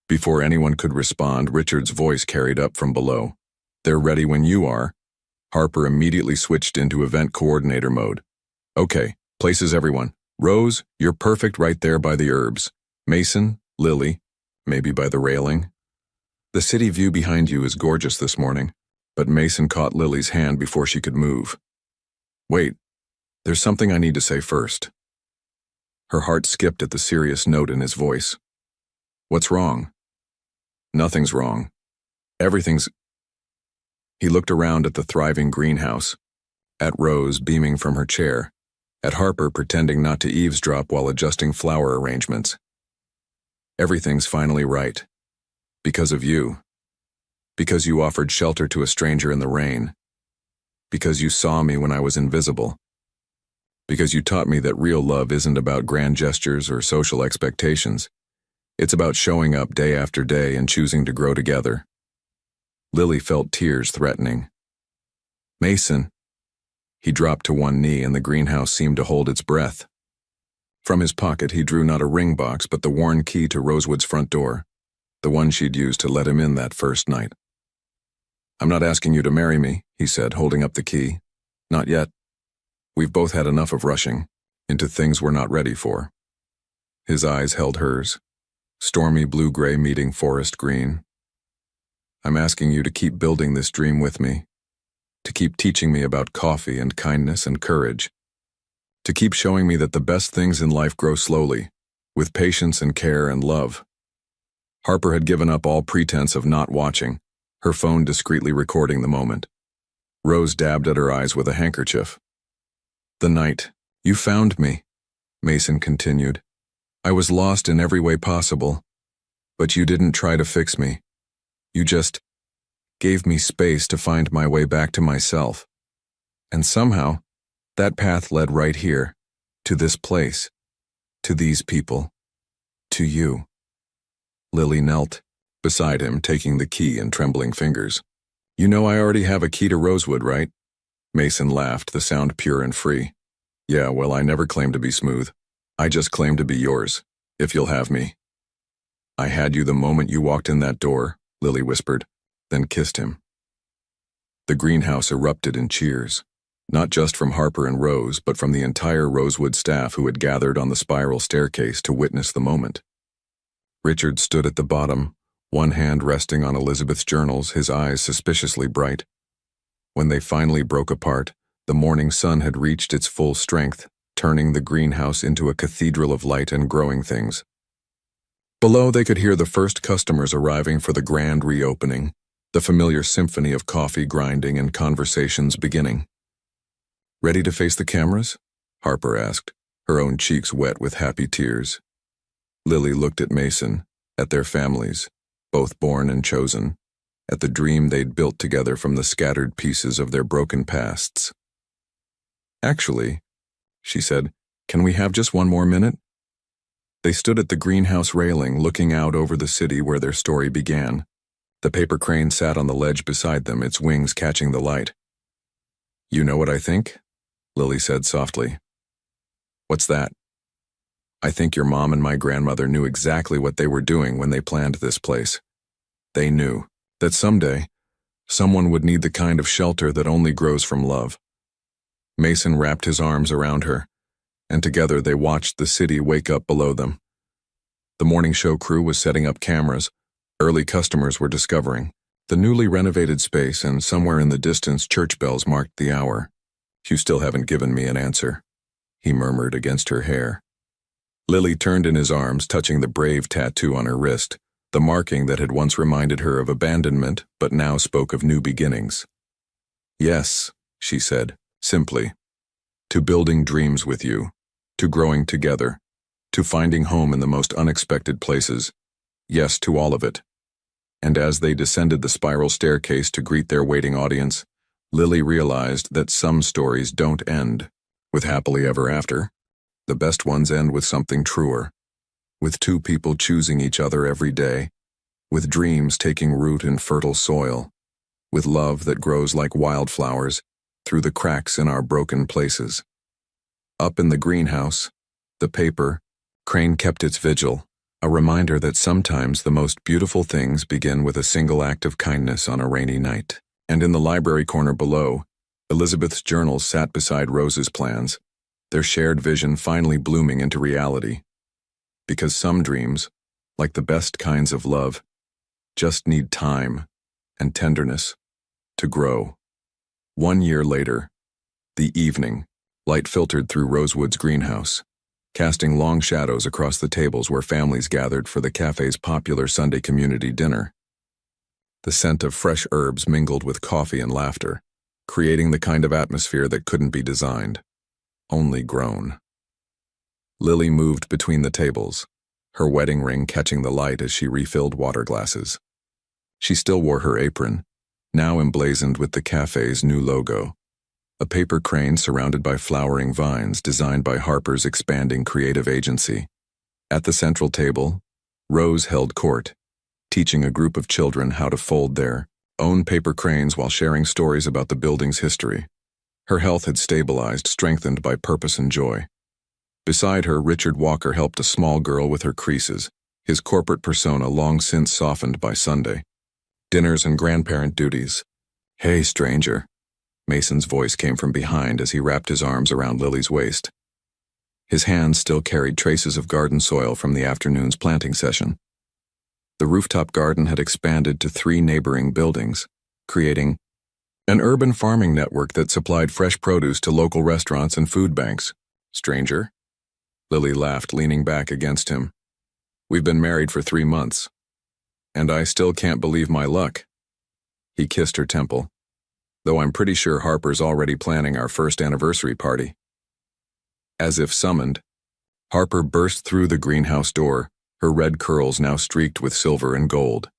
Before anyone could respond, Richard's voice carried up from below. They're ready when you are. Harper immediately switched into event coordinator mode. Okay, places everyone. Rose, you're perfect right there by the herbs. Mason, Lily, maybe by the railing. The city view behind you is gorgeous this morning, but Mason caught Lily's hand before she could move. Wait, there's something I need to say first. Her heart skipped at the serious note in his voice. What's wrong? Nothing's wrong. Everything's... He looked around at the thriving greenhouse, at Rose beaming from her chair, at Harper pretending not to eavesdrop while adjusting flower arrangements. Everything's finally right. Because of you. Because you offered shelter to a stranger in the rain. Because you saw me when I was invisible. Because you taught me that real love isn't about grand gestures or social expectations. It's about showing up day after day and choosing to grow together. Lily felt tears threatening. Mason. He dropped to one knee and the greenhouse seemed to hold its breath. From his pocket he drew not a ring box but the worn key to Rosewood's front door, the one she'd used to let him in that first night. I'm not asking you to marry me, he said, holding up the key. Not yet. We've both had enough of rushing into things we're not ready for. His eyes held hers, stormy blue-gray meeting forest green. I'm asking you to keep building this dream with me, to keep teaching me about coffee and kindness and courage, to keep showing me that the best things in life grow slowly, with patience and care and love. Harper had given up all pretense of not watching, her phone discreetly recording the moment. Rose dabbed at her eyes with a handkerchief. The night you found me, Mason continued. I was lost in every way possible, but you didn't try to fix me. You just gave me space to find my way back to myself. And somehow, that path led right here, to this place, to these people, to you. Lily knelt beside him, taking the key in trembling fingers. You know I already have a key to Rosewood, right? Mason laughed, the sound pure and free. Yeah, well, I never claimed to be smooth. I just claim to be yours, if you'll have me. I had you the moment you walked in that door, Lily whispered, then kissed him. The greenhouse erupted in cheers, not just from Harper and Rose, but from the entire Rosewood staff who had gathered on the spiral staircase to witness the moment. Richard stood at the bottom, one hand resting on Elizabeth's journals, his eyes suspiciously bright. When they finally broke apart, the morning sun had reached its full strength, turning the greenhouse into a cathedral of light and growing things. Below, they could hear the first customers arriving for the grand reopening, the familiar symphony of coffee grinding and conversations beginning. Ready to face the cameras? Harper asked, her own cheeks wet with happy tears. Lily looked at Mason, at their families, both born and chosen, at the dream they'd built together from the scattered pieces of their broken pasts. Actually, she said, can we have just one more minute? They stood at the greenhouse railing, looking out over the city where their story began. The paper crane sat on the ledge beside them, its wings catching the light. You know what I think? Lily said softly. What's that? I think your mom and my grandmother knew exactly what they were doing when they planned this place. They knew that someday, someone would need the kind of shelter that only grows from love. Mason wrapped his arms around her, and together they watched the city wake up below them. The morning show crew was setting up cameras. Early customers were discovering the newly renovated space, and somewhere in the distance church bells marked the hour. "You still haven't given me an answer," he murmured against her hair. Lily turned in his arms, touching the brave tattoo on her wrist, the marking that had once reminded her of abandonment but now spoke of new beginnings. "Yes," she said, simply. "To building dreams with you, to growing together, to finding home in the most unexpected places. Yes to all of it." And as they descended the spiral staircase to greet their waiting audience, Lily realized that some stories don't end with happily ever after. The best ones end with something truer, with two people choosing each other every day, with dreams taking root in fertile soil, with love that grows like wildflowers through the cracks in our broken places. Up in the greenhouse, the paper crane kept its vigil, a reminder that sometimes the most beautiful things begin with a single act of kindness on a rainy night. And in the library corner below, Elizabeth's journals sat beside Rose's plans, their shared vision finally blooming into reality. Because some dreams, like the best kinds of love, just need time and tenderness to grow. 1 year later, the evening, light filtered through Rosewood's greenhouse, casting long shadows across the tables where families gathered for the cafe's popular Sunday community dinner. The scent of fresh herbs mingled with coffee and laughter, creating the kind of atmosphere that couldn't be designed, only grown. Lily moved between the tables, her wedding ring catching the light as she refilled water glasses. She still wore her apron, now emblazoned with the cafe's new logo, a paper crane surrounded by flowering vines designed by Harper's expanding creative agency. At the central table, Rose held court, teaching a group of children how to fold their own paper cranes while sharing stories about the building's history. Her health had stabilized, strengthened by purpose and joy. Beside her, Richard Walker helped a small girl with her creases, his corporate persona long since softened by Sunday dinners and grandparent duties. "Hey, stranger." Mason's voice came from behind as he wrapped his arms around Lily's waist. His hands still carried traces of garden soil from the afternoon's planting session. The rooftop garden had expanded to 3 neighboring buildings, creating an urban farming network that supplied fresh produce to local restaurants and food banks. "Stranger?" Lily laughed, leaning back against him. "We've been married for 3 months, and I still can't believe my luck." He kissed her temple. "Though I'm pretty sure Harper's already planning our first anniversary party." As if summoned, Harper burst through the greenhouse door, her red curls now streaked with silver and gold.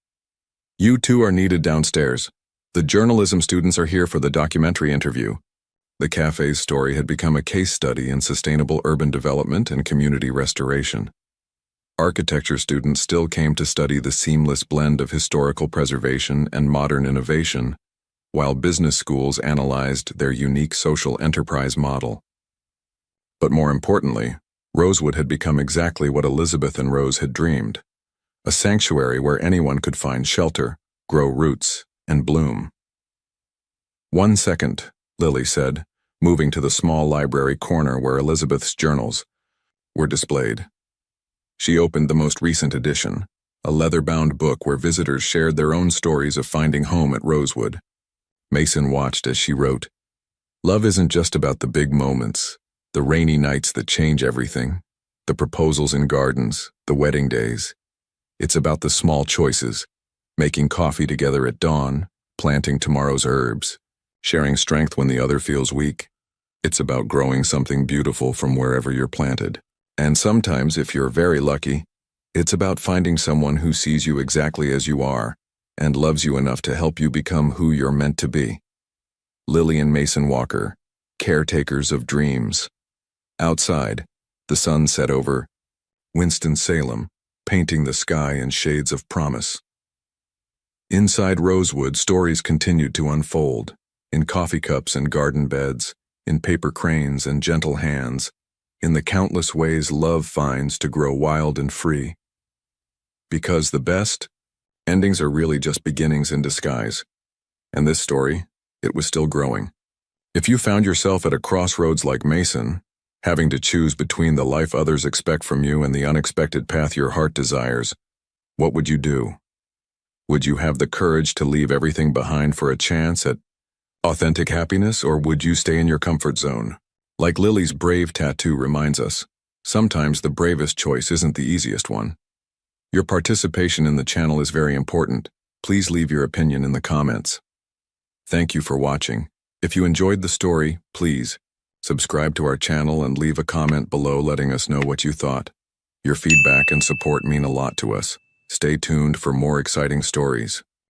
"You two are needed downstairs. The journalism students are here for the documentary interview." The cafe's story had become a case study in sustainable urban development and community restoration. Architecture students still came to study the seamless blend of historical preservation and modern innovation, while business schools analyzed their unique social enterprise model. But more importantly, Rosewood had become exactly what Elizabeth and Rose had dreamed, a sanctuary where anyone could find shelter, grow roots, and bloom. "1 second," Lily said, moving to the small library corner where Elizabeth's journals were displayed. She opened the most recent edition, a leather-bound book where visitors shared their own stories of finding home at Rosewood. Mason watched as she wrote, "Love isn't just about the big moments, the rainy nights that change everything, the proposals in gardens, the wedding days. It's about the small choices, making coffee together at dawn, planting tomorrow's herbs, sharing strength when the other feels weak. It's about growing something beautiful from wherever you're planted. And sometimes, if you're very lucky, it's about finding someone who sees you exactly as you are and loves you enough to help you become who you're meant to be." Lily and Mason Walker, caretakers of dreams. Outside, the sun set over Winston-Salem, painting the sky in shades of promise. Inside Rosewood, stories continued to unfold, in coffee cups and garden beds, in paper cranes and gentle hands, in the countless ways love finds to grow wild and free. Because the best endings are really just beginnings in disguise. And this story, it was still growing. If you found yourself at a crossroads like Mason, Having to choose between the life others expect from you and the unexpected path your heart desires, what would you do? Would you have the courage to leave everything behind for a chance at authentic happiness, or would you stay in your comfort zone? Like Lily's brave tattoo reminds us, sometimes the bravest choice isn't the easiest one. Your participation in the channel is very important. Please leave your opinion in the comments. Thank you for watching. If you enjoyed the story, please subscribe to our channel and leave a comment below letting us know what you thought. Your feedback and support mean a lot to us. Stay tuned for more exciting stories.